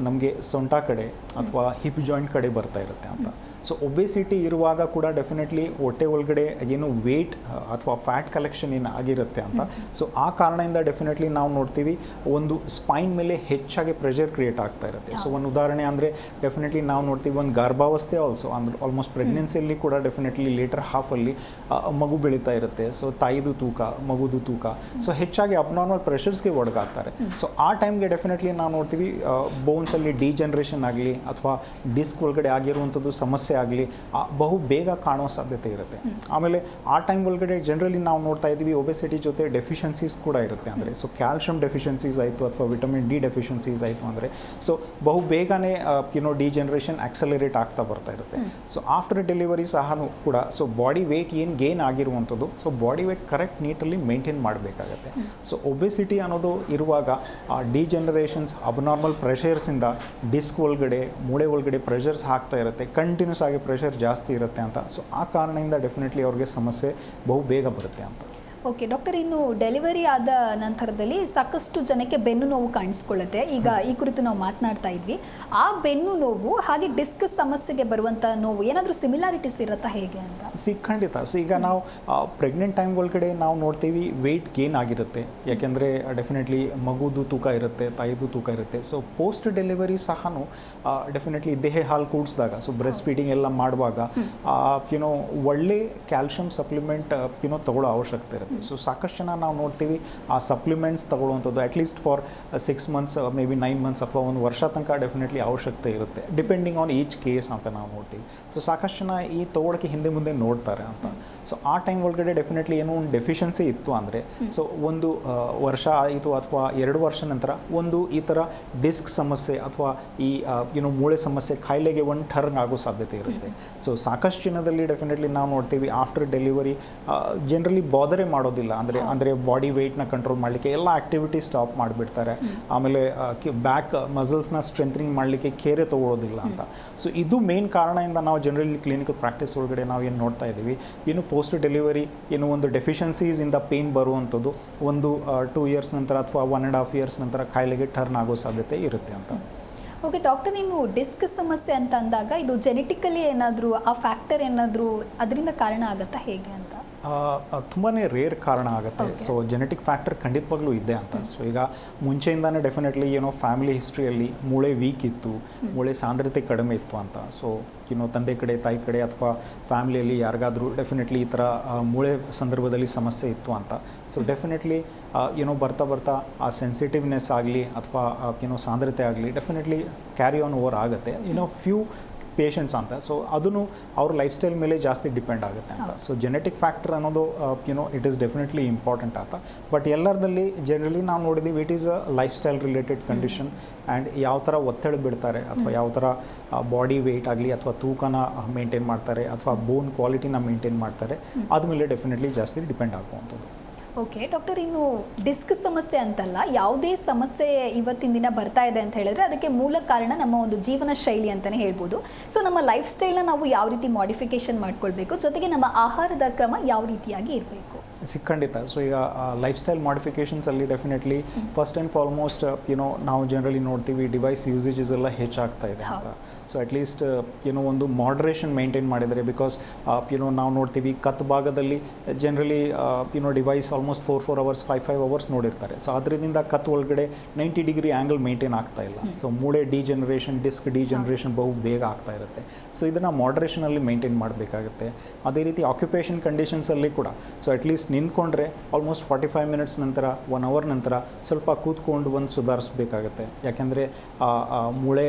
ನಮಗೆ ಸೊಂಟ ಕಡೆ ಅಥವಾ ಹಿಪ್ ಜಾಯಿಂಟ್ ಕಡೆ ಬರ್ತಾ ಇರುತ್ತೆ ಅಂತ. ಸೊ ಒಬೆಸಿಟಿ ಇರುವಾಗ ಕೂಡ ಡೆಫಿನೆಟ್ಲಿ ಹೊಟ್ಟೆ ಒಳಗಡೆ ಏನು ವೇಟ್ ಅಥವಾ ಫ್ಯಾಟ್ ಕಲೆಕ್ಷನ್ ಏನು ಆಗಿರುತ್ತೆ ಅಂತ. ಸೊ ಆ ಕಾರಣದಿಂದ ಡೆಫಿನೆಟ್ಲಿ ನಾವು ನೋಡ್ತೀವಿ ಒಂದು ಸ್ಪೈನ್ ಮೇಲೆ ಹೆಚ್ಚಾಗಿ ಪ್ರೆಷರ್ ಕ್ರಿಯೇಟ್ ಆಗ್ತಾ ಇರುತ್ತೆ. ಸೊ ಒಂದು ಉದಾಹರಣೆ ಅಂದರೆ ಡೆಫಿನೆಟ್ಲಿ ನಾವು ನೋಡ್ತೀವಿ ಒಂದು ಗರ್ಭಾವಸ್ಥೆ ಆಲ್ಸೋ ಅಂದ್ರೆ ಆಲ್ಮೋಸ್ಟ್ ಪ್ರೆಗ್ನೆನ್ಸಿಯಲ್ಲಿ ಕೂಡ ಡೆಫಿನೆಟ್ಲಿ ಲೇಟರ್ ಹಾಫಲ್ಲಿ ಮಗು ಬೆಳೀತಾ ಇರುತ್ತೆ. ಸೊ ತಾಯಿದು ತೂಕ, ಮಗುದು ತೂಕ ಸೊ ಹೆಚ್ಚಾಗಿ ಅಬ್ನಾರ್ಮಲ್ ಪ್ರೆಷರ್ಸ್ಗೆ ಒಳಗಾಗ್ತಾರೆ. ಸೊ ಆ ಟೈಮ್ಗೆ ಡೆಫಿನೆಟ್ಲಿ ನಾವು ನೋಡ್ತೀವಿ ಬೋನ್ಸಲ್ಲಿ ಡಿಜನರೇಷನ್ ಆಗಲಿ ಅಥವಾ ಡಿಸ್ಕ್ ಒಳಗಡೆ ಆಗಿರುವಂಥದ್ದು ಸಮಸ್ಯೆ ಆಗಲಿ ಬಹು ಬೇಗ ಕಾಣುವ ಸಾಧ್ಯತೆ ಇರುತ್ತೆ. ಆಮೇಲೆ ಆ ಟೈಮ್ ಒಳಗಡೆ ಜನರಲಿ ನಾವು ನೋಡ್ತಾ ಇದ್ದೀವಿ ಒಬೆಸಿಟಿ ಜೊತೆ ಡೆಫಿಷಿಯನ್ಸೀಸ್ ಕೂಡ ಇರುತ್ತೆ. ಅಂದರೆ ಸೊ ಕ್ಯಾಲ್ಶಿಯಂ ಡೆಫಿಷಿಯನ್ಸೀಸ್ ಆಯಿತು ಅಥವಾ ವಿಟಮಿನ್ ಡಿ ಡೆಫಿಷಿಯನ್ಸೀಸ್ ಆಯಿತು ಅಂದರೆ ಸೊ ಬಹು ಬೇಗನೆ ಡಿಜನರೇಷನ್ ಆಕ್ಸಲರೇಟ್ ಆಗ್ತಾ ಬರ್ತಾ ಇರುತ್ತೆ. ಸೊ ಆಫ್ಟರ್ ಡೆಲಿವರಿ ಸಹ ಕೂಡ ಸೊ ಬಾಡಿ ವೇಟ್ ಏನು ಗೇನ್ ಆಗಿರುವಂಥದ್ದು ಸೊ ಬಾಡಿ ವೇಟ್ ಕರೆಕ್ಟ್ ನೀಟಲ್ಲಿ ಮೇಂಟೈನ್ ಮಾಡಬೇಕಾಗತ್ತೆ. ಸೊ ಒಬೆಸಿಟಿ ಅನ್ನೋದು ಇರುವಾಗ ಡಿಜನರೇಷನ್ಸ್ ಅಬ್ನಾರ್ಮಲ್ ಪ್ರೆಷರ್ಸಿಂದ ಡಿಸ್ಕ್ ಒಳಗಡೆ ಮೂಳೆ ಒಳಗಡೆ ಪ್ರೆಷರ್ಸ್ ಆಗ್ತಾ ಇರುತ್ತೆ, ಕಂಟಿನ್ಯೂಸ್ ಆಗಿ ಪ್ರೆಷರ್ ಜಾಸ್ತಿ ಇರುತ್ತೆ ಅಂತ. ಸೊ ಆ ಕಾರಣದಿಂದ ಡೆಫಿನೆಟ್ಲಿ ಅವ್ರಿಗೆ ಸಮಸ್ಯೆ ಬಹು ಬೇಗ ಬರುತ್ತೆ ಅಂತ. ಓಕೆ ಡಾಕ್ಟರ್, ಇನ್ನು ಡೆಲಿವರಿ ಆದ ನಂತರದಲ್ಲಿ ಸಾಕಷ್ಟು ಜನಕ್ಕೆ ಬೆನ್ನು ನೋವು ಕಾಣಿಸ್ಕೊಳ್ಳುತ್ತೆ. ಈಗ ಈ ಕುರಿತು ನಾವು ಮಾತನಾಡ್ತಾ ಇದ್ವಿ. ಆ ಬೆನ್ನು ನೋವು ಹಾಗೆ ಡಿಸ್ಕ್ ಸಮಸ್ಯೆಗೆ ಬರುವಂಥ ನೋವು ಏನಾದರೂ ಸಿಮಿಲಾರಿಟೀಸ್ ಇರುತ್ತಾ ಹೇಗೆ ಅಂತ? ಖಂಡಿತ. ಈಗ ನಾವು ಪ್ರೆಗ್ನೆಂಟ್ ಟೈಮ್ ಒಳಗಡೆ ನಾವು ನೋಡ್ತೀವಿ ವೆಯ್ಟ್ ಗೇನ್ ಆಗಿರುತ್ತೆ. ಯಾಕೆಂದರೆ ಡೆಫಿನೆಟ್ಲಿ ಮಗುದು ತೂಕ ಇರುತ್ತೆ, ತಾಯಿದು ತೂಕ ಇರುತ್ತೆ. ಸೊ ಪೋಸ್ಟ್ ಡೆಲಿವರಿ ಸಹ ಡೆಫಿನೆಟ್ಲಿ ದೇಹ ಹಾಲು ಕೂಡಿಸಿದಾಗ ಸೊ ಬ್ರೆಸ್ಟ್ ಫೀಡಿಂಗ್ ಎಲ್ಲ ಮಾಡುವಾಗ ಒಳ್ಳೆ ಕ್ಯಾಲ್ಶಿಯಂ ಸಪ್ಲಿಮೆಂಟ್ ತಗೊಳ್ಳೋ ಅವಶ್ಯಕತೆ ಇರುತ್ತೆ. ಸೊ ಸಾಕಷ್ಟು ಜನ ನಾವು ನೋಡ್ತೀವಿ ಆ ಸಪ್ಲಿಮೆಂಟ್ಸ್ ತಗೊಳ್ಳುವಂಥದ್ದು at least for 6 months may be 9 months ಅಥವಾ ಒಂದು ವರ್ಷ ತನಕ ಡೆಫಿನೆಟ್ಲಿ ಅವಶ್ಯಕತೆ ಇರುತ್ತೆ, ಡಿಪೆಂಡಿಂಗ್ ಆನ್ ಈಚ್ ಕೇಸ್ ಅಂತ ನಾವು ನೋಡ್ತೀವಿ. ಸೊ ಸಾಕಷ್ಟು ಜನ ಈ ತೊಗೊಳಕ್ಕೆ ಹಿಂದೆ ಮುಂದೆ ನೋಡ್ತಾರೆ ಅಂತ. ಸೊ ಆ ಟೈಮ್ ಒಳಗಡೆ ಡೆಫಿನೆಟ್ಲಿ ಏನೋ ಒಂದು ಡೆಫಿಷಿಯನ್ಸಿ ಇತ್ತು ಅಂದರೆ ಸೊ ಒಂದು ವರ್ಷ ಆಯಿತು ಅಥವಾ 2 ವರ್ಷ ನಂತರ ಒಂದು ಈ ಥರ ಡಿಸ್ಕ್ ಸಮಸ್ಯೆ ಅಥವಾ ಈ ಮೂಳೆ ಸಮಸ್ಯೆ ಕಾಯಿಲೆಗೆ ಒಂದು ಟರ್ನ್ ಆಗೋ ಸಾಧ್ಯತೆ ಇರುತ್ತೆ. ಸೊ ಸಾಕಷ್ಟು ಜನದಲ್ಲಿ ಡೆಫಿನೆಟ್ಲಿ ನಾವು ನೋಡ್ತೀವಿ ಆಫ್ಟರ್ ಡೆಲಿವರಿ ಜನರಲಿ ಬಾದರೇ ಮಾಡೋದಿಲ್ಲ. ಅಂದರೆ ಬಾಡಿ ವೆಯ್ಟ್ನ ಕಂಟ್ರೋಲ್ ಮಾಡಲಿಕ್ಕೆ ಎಲ್ಲ ಆ್ಯಕ್ಟಿವಿಟಿ ಸ್ಟಾಪ್ ಮಾಡಿಬಿಡ್ತಾರೆ. ಆಮೇಲೆ ಬ್ಯಾಕ್ ಮಸಲ್ಸ್ನ ಸ್ಟ್ರೆಂಥನಿಂಗ್ ಮಾಡಲಿಕ್ಕೆ ಕೇರೆ ತೊಗೊಳ್ಳೋದಿಲ್ಲ ಅಂತ. ಸೊ ಇದು ಮೇನ್ ಕಾರಣದಿಂದ ನಾವು ಜನರಲಿ ಕ್ಲಿನಿಕಲ್ ಪ್ರಾಕ್ಟೀಸ್ ಒಳಗಡೆ ನಾವು ಏನು ನೋಡ್ತಾ ಇದ್ದೀವಿ, ಏನು ಪೋಸ್ಟ್ ಡೆಲಿವರಿ ಏನು ಒಂದು ಡೆಫಿಷಿಯನ್ಸೀಸಿಂದ ಪೇನ್ ಬರುವಂಥದ್ದು ಒಂದು 2 ಇಯರ್ಸ್ ನಂತರ ಅಥವಾ 1.5 ಇಯರ್ಸ್ ನಂತರ ಕಾಯಿಲೆಗೆ ಟರ್ನ್ ಆಗೋ ಸಾಧ್ಯತೆ ಇರುತ್ತೆ ಅಂತ. ಓಕೆ ಡಾಕ್ಟರ್, ಇನ್ನು ಡಿಸ್ಕ್ ಸಮಸ್ಯೆ ಅಂತ ಅಂದಾಗ ಇದು ಜೆನೆಟಿಕಲಿ ಏನಾದರೂ ಆ ಫ್ಯಾಕ್ಟರ್ ಏನಾದರೂ ಅದರಿಂದ ಕಾರಣ ಆಗುತ್ತಾ ಹೇಗೆ ಅಂತ? ತುಂಬಾ ರೇರ್ ಕಾರಣ ಆಗುತ್ತೆ. ಸೊ ಜೆನೆಟಿಕ್ ಫ್ಯಾಕ್ಟರ್ ಖಂಡಿತವಾಗ್ಲೂ ಇದೆ ಅಂತ. ಸೊ ಈಗ ಮುಂಚೆಯಿಂದಾನೇ ಡೆಫಿನೆಟ್ಲಿ ಫ್ಯಾಮಿಲಿ ಹಿಸ್ಟ್ರಿಯಲ್ಲಿ ಮೂಳೆ ವೀಕ್ ಇತ್ತು, ಮೂಳೆ ಸಾಂದ್ರತೆ ಕಡಿಮೆ ಇತ್ತು ಅಂತ. ಸೊ ತಂದೆ ಕಡೆ ತಾಯಿ ಕಡೆ ಅಥವಾ ಫ್ಯಾಮಿಲಿಯಲ್ಲಿ ಯಾರಿಗಾದರೂ ಡೆಫಿನೆಟ್ಲಿ ಈ ಥರ ಮೂಳೆ ಸಂದರ್ಭದಲ್ಲಿ ಸಮಸ್ಯೆ ಇತ್ತು ಅಂತ. ಸೊ ಡೆಫಿನೆಟ್ಲಿ ಬರ್ತಾ ಬರ್ತಾ ಆ ಸೆನ್ಸಿಟಿವ್ನೆಸ್ ಆಗಲಿ ಅಥವಾ ಸಾಂದ್ರತೆ ಆಗಲಿ ಡೆಫಿನೆಟ್ಲಿ ಕ್ಯಾರಿ ಆನ್ ಓವರ್ ಆಗುತ್ತೆ ಫ್ಯೂ ಪೇಷಂಟ್ಸ್ ಅಂತ. ಸೊ ಅದನ್ನು ಅವ್ರ ಲೈಫ್ ಸ್ಟೈಲ್ ಮೇಲೆ ಜಾಸ್ತಿ ಡಿಪೆಂಡ್ ಆಗುತ್ತೆ ಅಂತ. ಸೊ ಜೆನೆಟಿಕ್ ಫ್ಯಾಕ್ಟರ್ ಅನ್ನೋದು ಇಟ್ ಈಸ್ ಡೆಫಿನೆಟ್ಲಿ ಇಂಪಾರ್ಟೆಂಟ್ ಅಂತ. ಬಟ್ ಎಲ್ಲರದಲ್ಲಿ ಜನರಲಿ ನಾವು ನೋಡಿದ್ದೀವಿ it is a life style related condition. And ಯಾವ ಥರ ಒತ್ತಡ ಬಿಡ್ತಾರೆ ಅಥವಾ ಯಾವ ಥರ ಬಾಡಿ ವೆಯ್ಟ್ ಆಗಲಿ ಅಥವಾ ತೂಕನ ಮೇಂಟೈನ್ ಮಾಡ್ತಾರೆ ಅಥವಾ ಬೋನ್ ಕ್ವಾಲಿಟಿನ ಮೇಂಟೈನ್ ಮಾಡ್ತಾರೆ, ಆದಮೇಲೆ ಡೆಫಿನೆಟ್ಲಿ ಜಾಸ್ತಿ ಡಿಪೆಂಡ್ ಆಗುವಂಥದ್ದು. ಓಕೆ ಡಾಕ್ಟರ್, ಇನ್ನು ಡಿಸ್ಕ್ ಸಮಸ್ಯೆ ಅಂತಲ್ಲ, ಯಾವುದೇ ಸಮಸ್ಯೆ ಇವತ್ತಿನ ದಿನ ಬರ್ತಾ ಇದೆ ಅಂತ ಹೇಳಿದ್ರೆ ಅದಕ್ಕೆ ಮೂಲ ಕಾರಣ ನಮ್ಮ ಒಂದು ಜೀವನ ಶೈಲಿ ಅಂತಲೇ ಹೇಳ್ಬೋದು. ಸೊ ನಮ್ಮ ಲೈಫ್ ಸ್ಟೈಲ್ನ ನಾವು ಯಾವ ರೀತಿ ಮಾಡಿಫಿಕೇಶನ್ ಮಾಡ್ಕೊಳ್ಬೇಕು, ಜೊತೆಗೆ ನಮ್ಮ ಆಹಾರದ ಕ್ರಮ ಯಾವ ರೀತಿಯಾಗಿ ಇರಬೇಕು? ಖಂಡಿತ. ಸೊ ಈಗ ಲೈಫ್ ಸ್ಟೈಲ್ ಮಾಡಿಫಿಕೇಷನ್ಸಲ್ಲಿ ಡೆಫಿನೆಟ್ಲಿ ಫಸ್ಟ್ ಆ್ಯಂಡ್ ಫಾರ್ಮೋಸ್ಟ್ ನಾವು ಜನರಲಿ ನೋಡ್ತೀವಿ ಡಿವೈಸ್ ಯೂಸೇಜಸ್ ಎಲ್ಲ ಹೆಚ್ಚಾಗ್ತಾ ಇದೆ ಅಂತ. ಸೊ ಅಟ್ಲೀಸ್ಟ್ ಒಂದು ಮಾಡ್ರೇಷನ್ ಮೇಂಟೈನ್ ಮಾಡಿದರೆ, ಬಿಕಾಸ್ ನಾವು ನೋಡ್ತೀವಿ ಕತ್ ಭಾಗದಲ್ಲಿ generally device almost 4 hours 5 hours ನೋಡಿರ್ತಾರೆ. ಸೊ ಅದರಿಂದ ಕತ್ ಒಳಗಡೆ 90 ಡಿಗ್ರಿ ಆ್ಯಂಗಲ್ ಮೇಂಟೈನ್ ಆಗ್ತಾ ಇಲ್ಲ. ಸೊ ಮೂಳೆ ಡಿಜನರೇಷನ್, ಡಿಸ್ಕ್ ಡಿಜನರೇಷನ್ ಬಹು ಬೇಗ ಆಗ್ತಾ ಇರುತ್ತೆ. ಸೊ ಇದನ್ನು ಮಾಡ್ರೇಷನಲ್ಲಿ ಮೇಂಟೈನ್ ಮಾಡಬೇಕಾಗುತ್ತೆ. ಅದೇ ರೀತಿ ಆಕ್ಯುಪೇಷನ್ ಕಂಡೀಷನ್ಸಲ್ಲಿ ಕೂಡ ಸೊ ಅಟ್ಲೀಸ್ಟ್ ನಿಂತ್ಕೊಂಡ್ರೆ ಆಲ್ಮೋಸ್ಟ್ 45 ಮಿನಿಟ್ಸ್ ನಂತರ 1 ಅವರ್ ನಂತರ ಸ್ವಲ್ಪ ಕೂತ್ಕೊಂಡು ಸುಧಾರಿಸ್ಬೇಕಾಗತ್ತೆ. ಯಾಕೆಂದರೆ ಮೂಳೆ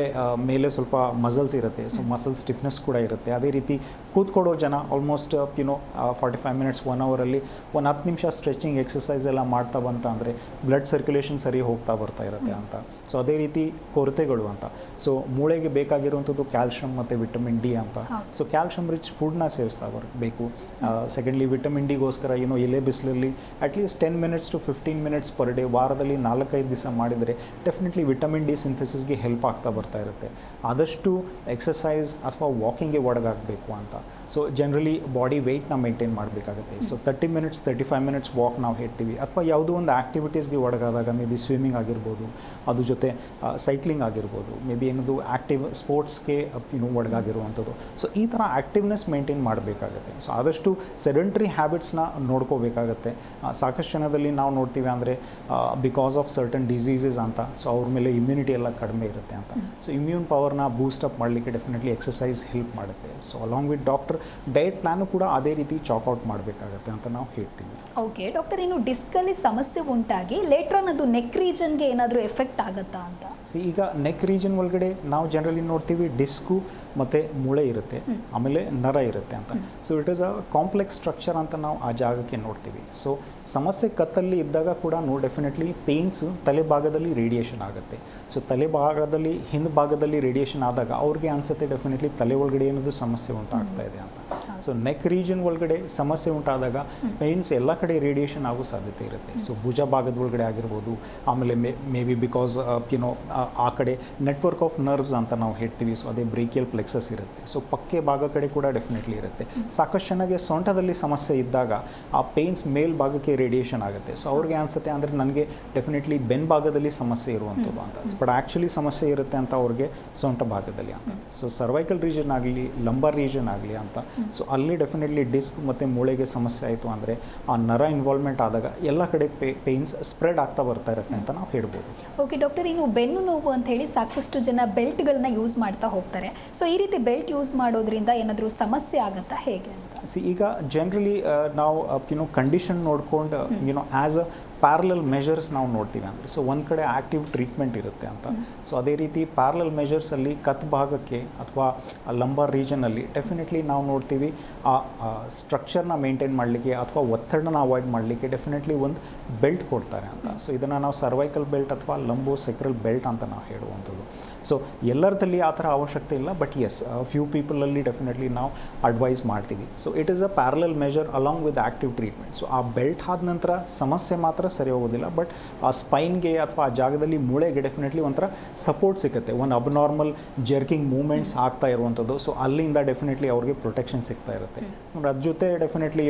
ಮೇಲೆ ಸ್ವಲ್ಪ ಮಸಲ್ಸ್ ಇರುತ್ತೆ, ಸೊ ಮಸಲ್ ಸ್ಟಿಫ್ನೆಸ್ ಕೂಡ ಇರುತ್ತೆ. ಅದೇ ರೀತಿ ಕೂತ್ಕೊಡೋ ಜನ ಆಲ್ಮೋಸ್ಟ್ 45 ಮಿನಿಟ್ಸ್ 1 ಅವರಲ್ಲಿ 10 ನಿಮಿಷ ಸ್ಟ್ರೆಚಿಂಗ್ ಎಕ್ಸಸೈಸ್ ಎಲ್ಲ ಮಾಡ್ತಾ ಬಂತ ಅಂದರೆ ಬ್ಲಡ್ ಸರ್ಕ್ಯುಲೇಷನ್ ಸರಿ ಹೋಗ್ತಾ ಬರ್ತಾ ಇರುತ್ತೆ ಅಂತ. ಸೊ ಅದೇ ರೀತಿ ಕೊರತೆಗಳು ಅಂತ, ಸೊ ಮೂಳೆಗೆ ಬೇಕಾಗಿರುವಂಥದ್ದು ಕ್ಯಾಲ್ಶಿಯಂ ಮತ್ತು ವಿಟಮಿನ್ ಡಿ ಅಂತ. ಸೊ ಕ್ಯಾಲ್ಶಿಯಂ ರಿಚ್ ಫುಡ್ನ ಸೇವಿಸ್ತಾ ಬರಬೇಕು. ಸೆಕೆಂಡ್ಲಿ ವಿಟಮಿನ್ ಡಿಗೋಸ್ಕರ ಎಲೆ ಬಿಸಿಲಲ್ಲಿ at least 10 minutes to 15 minutes per day ವಾರದಲ್ಲಿ 4-5 ದಿವಸ ಮಾಡಿದರೆ ಡೆಫಿನೆಟ್ಲಿ ವಿಟಮಿನ್ ಡಿ ಸಿಂಥೆಸಿಸ್ಗೆ ಹೆಲ್ಪ್ ಆಗ್ತಾ ಬರ್ತಾ ಇರುತ್ತೆ. ಆದಷ್ಟು ಎಕ್ಸಸೈಸ್ ಅಥವಾ ವಾಕಿಂಗ್ಗೆ ಒಳಗಾಗಬೇಕು ಅಂತ. ಸೊ ಜನರಲಿ ಬಾಡಿ ವೆಯ್ಟ್ನ ಮೇಂಟೈನ್ ಮಾಡಬೇಕಾಗುತ್ತೆ. ಸೊ 30 ಮಿನಿಟ್ಸ್ 35 ಮಿನಿಟ್ಸ್ ವಾಕ್ ನಾವು ಹೇಳ್ತೀವಿ, ಅಥವಾ ಯಾವುದೋ ಒಂದು ಆ್ಯಕ್ಟಿವಿಟೀಸ್ಗೆ ಒಳಗಾದಾಗ ಮೇ ಬಿ ಸ್ವಿಮ್ಮಿಂಗ್ ಆಗಿರ್ಬೋದು, ಅದ್ರ ಜೊತೆ ಸೈಕ್ಲಿಂಗ್ ಆಗಿರ್ಬೋದು, ಮೇ ಬಿ ಏನದು ಆ್ಯಕ್ಟಿವ್ ಸ್ಪೋರ್ಟ್ಸ್ಗೆ ಒಳಗಾಗಿರುವಂಥದ್ದು. ಸೊ ಈ ಥರ ಆ್ಯಕ್ಟಿವ್ನೆಸ್ ಮೇಂಟೈನ್ ಮಾಡಬೇಕಾಗುತ್ತೆ. ಸೊ ಆದಷ್ಟು ಸೆಡೆಂಟ್ರಿ ಹ್ಯಾಬಿಟ್ಸ್ನ ನೋಡ್ಕೋಬೇಕಾಗತ್ತೆ. ಸಾಕಷ್ಟು ಜನದಲ್ಲಿ ನಾವು ನೋಡ್ತೀವಿ ಅಂದರೆ ಬಿಕಾಸ್ ಆಫ್ ಸರ್ಟನ್ ಡಿಸೀಸಸ್ ಅಂತ, ಸೊ ಅವ್ರ ಮೇಲೆ ಇಮ್ಯುನಿಟಿ ಎಲ್ಲ ಕಡಿಮೆ ಇರುತ್ತೆ ಅಂತ. ಸೊ ಇಮ್ಯೂನ್ ಪವರ್ನ ಬೂಸ್ಟಪ್ ಮಾಡಲಿಕ್ಕೆ ಡೆಫಿನೆಟ್ಲಿ ಎಕ್ಸಸೈಸ್ ಹೆಲ್ಪ್ ಮಾಡುತ್ತೆ. So along with doctor diet plan ಕೂಡ ಅದೇ ರೀತಿ ಚಾಕ್ಔಟ್ ಮಾಡಬೇಕಾಗತ್ತೆ ಅಂತ ನಾವು ಹೇಳ್ತೀವಿ. ಓಕೆ ಡಾಕ್ಟರ್, ಇನ್ನು ಡಿಸ್ಕಲ್ಲಿ ಸಮಸ್ಯೆ ಉಂಟಾಗಿ ಲೇಟರ್ ಅದು ನೆಕ್ ರೀಜನ್ಗೆ ಏನಾದರೂ ಎಫೆಕ್ಟ್ ಆಗುತ್ತಾ ಅಂತ? ಈಗ ನೆಕ್ ರೀಜನ್ ಒಳಗಡೆ ನಾವು ಜನರಲಿ ನೋಡ್ತೀವಿ ಡಿಸ್ಕು ಮತ್ತು ಮೂಳೆ ಇರುತ್ತೆ, ಆಮೇಲೆ ನರ ಇರುತ್ತೆ ಅಂತ. So it is a complex structure ಅಂತ ನಾವು ಆ ಜಾಗಕ್ಕೆ ನೋಡ್ತೀವಿ. ಸೊ ಸಮಸ್ಯೆ ಕತ್ತಲ್ಲಿ ಇದ್ದಾಗ ಕೂಡ ಡೆಫಿನೆಟ್ಲಿ ಪೇಯ್ನ್ಸ್ ತಲೆ ಭಾಗದಲ್ಲಿ ರೇಡಿಯೇಷನ್ ಆಗುತ್ತೆ. ಸೊ ತಲೆ ಭಾಗದಲ್ಲಿ ಭಾಗದಲ್ಲಿ ರೇಡಿಯೇಷನ್ ಆದಾಗ ಅವ್ರಿಗೆ ಅನಿಸುತ್ತೆ ಡೆಫಿನೆಟ್ಲಿ ತಲೆ ಒಳಗಡೆ ಏನಾದರೂ ಸಮಸ್ಯೆ ಉಂಟಾಗ್ತಾ ಇದೆ ಅಂತ. ಸೊ ನೆಕ್ ರೀಜನ್ ಒಳಗಡೆ ಸಮಸ್ಯೆ ಉಂಟಾದಾಗ ಪೇಯ್ನ್ಸ್ ಎಲ್ಲ ಕಡೆ ರೇಡಿಯೇಷನ್ ಆಗೋ ಸಾಧ್ಯತೆ ಇರುತ್ತೆ. ಸೊ ಭುಜ ಭಾಗದ ಒಳಗಡೆ ಆಗಿರ್ಬೋದು, ಆಮೇಲೆ ಮೇ ಬಿ ಬಿಕಾಸ್ ಆ ಕಡೆ ನೆಟ್ವರ್ಕ್ ಆಫ್ ನರ್ವ್ಸ್ ಅಂತ ನಾವು ಹೇಳ್ತೀವಿ. ಸೊ ಅದೇ ಬ್ರೇಕಿಯಲ್ ಪ್ಲೆಕ್ಸಸ್ ಇರುತ್ತೆ. ಸೊ ಪಕ್ಕೆ ಭಾಗ ಕಡೆ ಕೂಡ ಡೆಫಿನೆಟ್ಲಿ ಇರುತ್ತೆ. ಸಾಕಷ್ಟು ಜನಗೆ ಸೊಂಟದಲ್ಲಿ ಸಮಸ್ಯೆ ಇದ್ದಾಗ ಆ ಪೇಯ್ನ್ಸ್ ಮೇಲ್ ಭಾಗಕ್ಕೆ ರೇಡಿಯೇಷನ್ ಆಗುತ್ತೆ. ಸೊ ಅವ್ರಿಗೆ ಅನಿಸುತ್ತೆ ಅಂದರೆ ನನಗೆ ಡೆಫಿನೆಟ್ಲಿ ಬೆನ್ ಭಾಗದಲ್ಲಿ ಸಮಸ್ಯೆ ಇರುವಂಥದ್ದು ಅಂತ, ಬಟ್ ಆ್ಯಕ್ಚುಲಿ ಸಮಸ್ಯೆ ಇರುತ್ತೆ ಅಂತ ಅವ್ರಿಗೆ ಸೊಂಟ ಭಾಗದಲ್ಲಿ ಅಂತ. ಸೊ ಸರ್ವೈಕಲ್ ರೀಜನ್ ಆಗಲಿ, ಲಂಬರ್ ರೀಜನ್ ಆಗಲಿ ಅಂತ, ಸೊ ಅಲ್ಲಿ ಡೆಫಿನೆಟ್ಲಿ ಡಿಸ್ಕ್ ಮತ್ತು ಮೂಳೆಗೆ ಸಮಸ್ಯೆ ಆಯಿತು ಅಂದರೆ ಆ ನರ ಇನ್ವಾಲ್ವ್ಮೆಂಟ್ ಆದಾಗ ಎಲ್ಲ ಕಡೆ ಪೇಯ್ನ್ಸ್ ಸ್ಪ್ರೆಡ್ ಆಗ್ತಾ ಬರ್ತಾ ಇರುತ್ತೆ ಅಂತ ನಾವು ಹೇಳ್ಬೋದು. ಓಕೆ ಡಾಕ್ಟರ್, ಇನ್ನು ಬೆನ್ನು ನೋವು ಅಂತ ಹೇಳಿ ಸಾಕಷ್ಟು ಜನ ಬೆಲ್ಟ್ಗಳನ್ನ ಯೂಸ್ ಮಾಡ್ತಾ ಹೋಗ್ತಾರೆ. ಸೊ ಈ ರೀತಿ ಬೆಲ್ಟ್ ಯೂಸ್ ಮಾಡೋದ್ರಿಂದ ಏನಾದರೂ ಸಮಸ್ಯೆ ಆಗುತ್ತಾ, ಹೇಗೆ ಅಂತ? ಈಗ ಜನರಲಿ ನಾವು ಕಂಡೀಷನ್ ನೋಡ್ಕೊಂಡು ಆ್ಯಸ್ ಅ ಪ್ಯಾರಲಲ್ ಮೆಷರ್ಸ್ ನಾವು ನೋಡ್ತೀವಿ ಅಂದರೆ, ಸೊ ಒಂದು ಕಡೆ ಆ್ಯಕ್ಟಿವ್ ಟ್ರೀಟ್ಮೆಂಟ್ ಇರುತ್ತೆ ಅಂತ. ಸೊ ಅದೇ ರೀತಿ ಪ್ಯಾರಲಲ್ ಮೆಷರ್ಸಲ್ಲಿ ಕತ್ ಭಾಗಕ್ಕೆ ಅಥವಾ ಲಂಬಾರ್ ರೀಜನಲ್ಲಿ ಡೆಫಿನೆಟ್ಲಿ ನಾವು ನೋಡ್ತೀವಿ ಆ ಸ್ಟ್ರಕ್ಚರ್ನ ಮೇಂಟೈನ್ ಮಾಡಲಿಕ್ಕೆ ಅಥವಾ ಒತ್ತಡನ ಅವಾಯ್ಡ್ ಮಾಡಲಿಕ್ಕೆ ಡೆಫಿನೆಟ್ಲಿ ಒಂದು ಬೆಲ್ಟ್ ಕೊಡ್ತಾರೆ ಅಂತ. ಸೊ ಇದನ್ನು ನಾವು ಸರ್ವೈಕಲ್ ಬೆಲ್ಟ್ ಅಥವಾ ಲಂಬೋ ಸೆಕ್ರಲ್ ಬೆಲ್ಟ್ ಅಂತ ನಾವು ಹೇಳುವಂಥದ್ದು. ಸೊ ಎಲ್ಲರದಲ್ಲಿ ಆ ಥರ ಅವಶ್ಯಕತೆ ಇಲ್ಲ, ಬಟ್ ಎಸ್ ಫ್ಯೂ ಪೀಪಲಲ್ಲಿ ಡೆಫಿನೆಟ್ಲಿ ನಾವು ಅಡ್ವೈಸ್ ಮಾಡ್ತೀವಿ. So it is a parallel measure along with active treatment. So ಆ ಬೆಲ್ಟ್ ಆದ ನಂತರ ಸಮಸ್ಯೆ ಮಾತ್ರ ಸರಿ ಹೋಗೋದಿಲ್ಲ, ಬಟ್ ಆ ಸ್ಪೈನ್ಗೆ ಅಥವಾ ಆ ಜಾಗದಲ್ಲಿ ಮೂಳೆಗೆ ಡೆಫಿನೆಟ್ಲಿ ಒಂಥರ ಸಪೋರ್ಟ್ ಸಿಗುತ್ತೆ. ಒಂದು ಅಬ್ನಾರ್ಮಲ್ ಜರ್ಕಿಂಗ್ ಮೂವ್ಮೆಂಟ್ಸ್ ಆಗ್ತಾ ಇರುವಂಥದ್ದು. ಸೊ ಅಲ್ಲಿಂದ ಡೆಫಿನೆಟ್ಲಿ ಅವ್ರಿಗೆ ಪ್ರೊಟೆಕ್ಷನ್ ಸಿಗ್ತಾ ಇರುತ್ತೆ. ಅದ್ರ ಜೊತೆ ಡೆಫಿನೆಟ್ಲಿ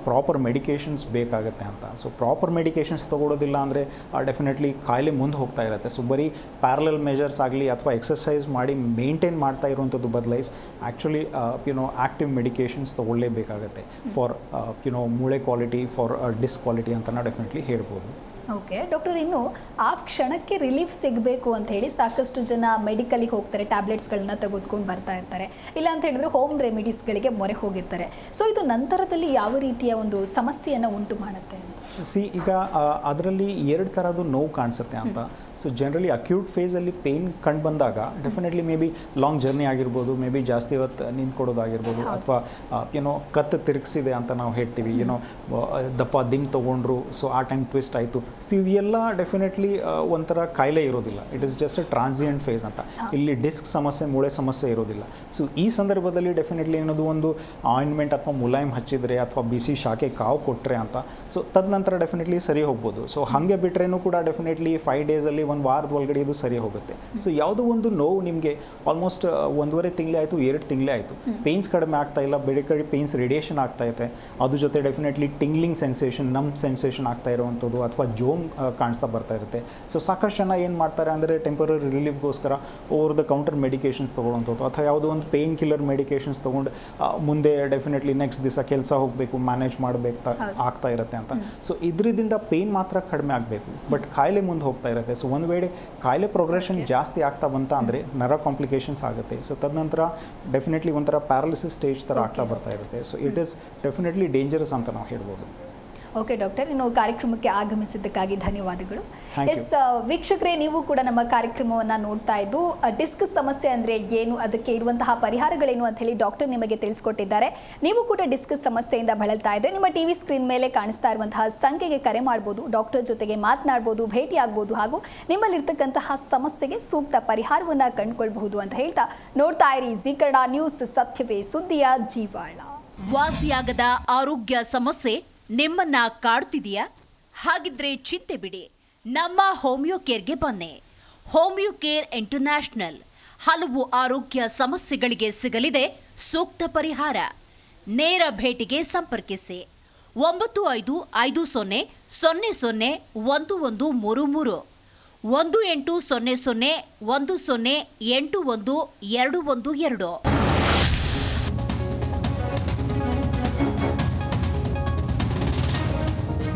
ಪ್ರಾಪರ್ ಮೆಡಿಕೇಷನ್ಸ್ ಬೇಕಾಗುತ್ತೆ ಅಂತ. ಸೊ ಪ್ರಾಪರ್ ಮೆಡಿಕೇಷನ್ಸ್ ತೊಗೊಳೋದಿಲ್ಲ ಅಂದರೆ ಡೆಫಿನೆಟ್ಲಿ ಕಾಯಿಲೆ ಮುಂದೆ ಹೋಗ್ತಾ ಇರುತ್ತೆ. ಸೊ ಬರೀ ಪ್ಯಾರಲಲ್ ಮೆಷರ್ಸ್ ಆಗಲಿ ಅಥವಾ ಎಕ್ಸಸೈಸ್ ಮಾಡಿ ಮೇಂಟೈನ್ ಮಾಡ್ತಾ ಇರುವಂಥದ್ದು ಬದಲಾಯಿಸಿ ಆ್ಯಕ್ಚುಲಿ ಆ್ಯಕ್ಟಿವ್ ಮೆಡಿಕೇಷನ್ಸ್ ತೊಗೊಳ್ಳೇಬೇಕಾಗತ್ತೆ ಫಾರ್ ಮೂಳೆ ಕ್ವಾಲಿಟಿ, ಫಾರ್ ಡಿಸ್ಕ್ ಕ್ವಾಲಿಟಿ ಅಂತ ನಾವು ಡೆಫಿನೆಟ್ಲಿ ಹೇಳ್ಬೋದು. ಓಕೆ ಡಾಕ್ಟರ್, ಇನ್ನು ಆ ಕ್ಷಣಕ್ಕೆ ರಿಲೀಫ್ ಸಿಗಬೇಕು ಅಂತ ಹೇಳಿ ಸಾಕಷ್ಟು ಜನ ಮೆಡಿಕಲಿಗೆ ಹೋಗ್ತಾರೆ, ಟ್ಯಾಬ್ಲೆಟ್ಸ್ಗಳನ್ನ ತೆಗೆದುಕೊಂಡು ಬರ್ತಾ ಇರ್ತಾರೆ, ಇಲ್ಲ ಅಂತ ಹೇಳಿದ್ರೆ ಹೋಮ್ ರೆಮಿಡೀಸ್ಗಳಿಗೆ ಮೊರೆ ಹೋಗಿರ್ತಾರೆ. ಸೊ ಇದು ನಂತರದಲ್ಲಿ ಯಾವ ರೀತಿಯ ಒಂದು ಸಮಸ್ಯೆಯನ್ನು ಉಂಟು ಮಾಡುತ್ತೆ ಅಂತ? ಈಗ ಅದರಲ್ಲಿ 2 ಥರದ್ದು ನೋವು ಕಾಣಿಸುತ್ತೆ ಅಂತ. ಸೊ ಜನರಲಿ ಅಕ್ಯೂಟ್ ಫೇಸಲ್ಲಿ ಪೇಯ್ನ್ ಕಂಡು ಬಂದಾಗ definitely may be long journey ಆಗಿರ್ಬೋದು, ಮೇ ಬಿ ಜಾಸ್ತಿ ಹೊತ್ತು ನಿಂತ್ಕೊಡೋದಾಗಿರ್ಬೋದು, ಅಥವಾ ಏನೋ ಕತ್ತು ತಿರುಗಿಸಿದೆ ಅಂತ ನಾವು ಹೇಳ್ತೀವಿ, ಏನೋ ದಪ್ಪ ದಿಮ್ ತೊಗೊಂಡ್ರು, ಸೊ ಆ ಟೈಮ್ ಟ್ವಿಸ್ಟ್ ಆಯಿತು. ಸೊ ಇವೆಲ್ಲ ಡೆಫಿನೆಟ್ಲಿ ಒಂಥರ ಕಾಯಿಲೆ ಇರೋದಿಲ್ಲ, it is just a transient phase ಅಂತ. ಇಲ್ಲಿ ಡಿಸ್ಕ್ ಸಮಸ್ಯೆ, ಮೂಳೆ ಸಮಸ್ಯೆ ಇರೋದಿಲ್ಲ. ಸೊ ಈ ಸಂದರ್ಭದಲ್ಲಿ ಡೆಫಿನೆಟ್ಲಿ ಏನದು ಒಂದು ಆಯಿಂಟ್ಮೆಂಟ್ ಅಥವಾ ಮುಲಾಯಮ್ ಹಚ್ಚಿದರೆ ಅಥವಾ ಬಿಸಿ ಶಾಖೆ ಕಾವು ಕೊಟ್ಟರೆ ಅಂತ, ಸೊ ತದನಂತರ ಡೆಫಿನೆಟ್ಲಿ ಸರಿ ಹೋಗ್ಬೋದು. ಸೊ ಹಾಗೆ ಬಿಟ್ರೇನು ಕೂಡ ಡೆಫಿನೆಟ್ಲಿ 5 ಡೇಸಲ್ಲಿ, 1 ವಾರದ ಒಳಗಡೆ ಇದು ಸರಿ ಹೋಗುತ್ತೆ. ಸೊ ಯಾವುದೋ ಒಂದು ನೋವು ನಿಮಗೆ ಆಲ್ಮೋಸ್ಟ್ 1.5 ತಿಂಗಳೇ ಆಯಿತು, 2 ತಿಂಗಳೇ ಆಯಿತು, ಪೇಯ್ನ್ಸ್ ಕಡಿಮೆ ಆಗ್ತಾ ಇಲ್ಲ, ಬೇರೆ ಕಡೆ ಪೇಯ್ನ್ಸ್ ರೇಡಿಯೇಷನ್ ಆಗ್ತಾ ಇದೆ, ಅದ್ರ ಜೊತೆ ಡೆಫಿನೆಟ್ಲಿ ಟಿಂಗ್ಲಿಂಗ್ ಸೆನ್ಸೇಷನ್, ನಮ್ ಸೆನ್ಸೇಷನ್ ಆಗ್ತಾ ಇರುವಂಥದ್ದು, ಅಥವಾ ಜೋಮ್ ಕಾಣಿಸ್ತಾ ಬರ್ತಾ ಇರುತ್ತೆ. ಸೊ ಸಾಕಷ್ಟು ಜನ ಏನು ಮಾಡ್ತಾರೆ ಅಂದರೆ ಟೆಂಪರರಿ ರಿಲೀಫ್ಗೋಸ್ಕರ ಓವರ್ ದ ಕೌಂಟರ್ ಮೆಡಿಕೇಷನ್ಸ್ ತೊಗೊಳ್ಳೋಂಥದ್ದು, ಅಥವಾ ಯಾವುದೋ ಒಂದು ಪೇಯ್ನ್ ಕಿಲ್ಲರ್ ಮೆಡಿಕೇಷನ್ಸ್ ತೊಗೊಂಡು ಮುಂದೆ ಡೆಫಿನೆಟ್ಲಿ ನೆಕ್ಸ್ಟ್ ದಿವಸ ಕೆಲಸ ಹೋಗಬೇಕು, ಮ್ಯಾನೇಜ್ ಮಾಡಬೇಕು ಆಗ್ತಾ ಇರುತ್ತೆ ಅಂತ. ಸೊ ಇದರಿಂದ ಪೇಯ್ನ್ ಮಾತ್ರ ಕಡಿಮೆ ಆಗಬೇಕು, ಬಟ್ ಕಾಯಿಲೆ ಮುಂದೆ ಹೋಗ್ತಾ ಇರುತ್ತೆ. ಸೊ ಒಂದು ವೇಳೆ ಕಾಯಿಲೆ ಪ್ರೋಗ್ರೆಷನ್ ಜಾಸ್ತಿ ಆಗ್ತಾ ಬಂತ ಅಂದರೆ ನರ ಕಾಂಪ್ಲಿಕೇಶನ್ಸ್ ಆಗುತ್ತೆ. ಸೊ ತದನಂತರ ಡೆಫಿನೆಟ್ಲಿ ಒಂಥರ ಪ್ಯಾರಲಿಸಿಸ್ ಸ್ಟೇಜ್ ಥರ ಆಗ್ತಾ ಬರ್ತಾ ಇರುತ್ತೆ. So it is definitely dangerous ಅಂತ ನಾವು ಹೇಳ್ಬೋದು. ಓಕೆ ಡಾಕ್ಟರ್, ಇನ್ನು ಕಾರ್ಯಕ್ರಮಕ್ಕೆ ಆಗಮಿಸಿದ್ದಕ್ಕಾಗಿ ಧನ್ಯವಾದಗಳು. Thank you. ಎಸ್ ವೀಕ್ಷಕರೇ, ನೀವು ಕೂಡ ನಮ್ಮ ಕಾರ್ಯಕ್ರಮವನ್ನು ನೋಡ್ತಾ ಇದ್ದು ಡಿಸ್ಕ್ ಸಮಸ್ಯೆ ಅಂದರೆ ಏನು, ಅದಕ್ಕೆ ಇರುವಂತಹ ಪರಿಹಾರಗಳೇನು ಅಂತ ಹೇಳಿ ಡಾಕ್ಟರ್ ನಿಮಗೆ ತಿಳಿಸ್ಕೊಟ್ಟಿದ್ದಾರೆ. ನೀವು ಕೂಡ ಡಿಸ್ಕ್ ಸಮಸ್ಯೆಯಿಂದ ಬಳಲ್ತಾ ಇದ್ದರೆ ನಿಮ್ಮ ಟಿವಿ ಸ್ಕ್ರೀನ್ ಮೇಲೆ ಕಾಣಿಸ್ತಾ ಇರುವಂತಹ ಸಂಖ್ಯೆಗೆ ಕರೆ ಮಾಡ್ಬೋದು, ಡಾಕ್ಟರ್ ಜೊತೆಗೆ ಮಾತನಾಡ್ಬೋದು, ಭೇಟಿ ಆಗ್ಬೋದು, ಹಾಗೂ ನಿಮ್ಮಲ್ಲಿರ್ತಕ್ಕಂತಹ ಸಮಸ್ಯೆಗೆ ಸೂಕ್ತ ಪರಿಹಾರವನ್ನು ಕಂಡುಕೊಳ್ಬಹುದು ಅಂತ ಹೇಳ್ತಾ ನೋಡ್ತಾ ಇರಿ ಜೀ ಕನ್ನಡ ನ್ಯೂಸ್, ಸತ್ಯವೇ ಸುದ್ದಿಯ ಜೀವಾಳ. ವಾಸಿಯಾಗದ ಆರೋಗ್ಯ ಸಮಸ್ಯೆ ನಿಮ್ಮನ್ನ ಕಾಡ್ತಿದೆಯಾ? ಹಾಗಿದ್ರೆ ಚಿಂತೆ ಬಿಡಿ, ನಮ್ಮ ಹೋಮಿಯೋ ಕೇರ್ಗೆ ಬನ್ನಿ. ಹೋಮಿಯೋ ಕೇರ್ ಇಂಟರ್ನ್ಯಾಷನಲ್ ಹಲವು ಆರೋಗ್ಯ ಸಮಸ್ಯೆಗಳಿಗೆ ಸಿಗಲಿದೆ ಸೂಕ್ತ ಪರಿಹಾರ. ನೇರ ಭೇಟಿಗೆ ಸಂಪರ್ಕಿಸಿ 9550 00 1133 1800 10 81 212.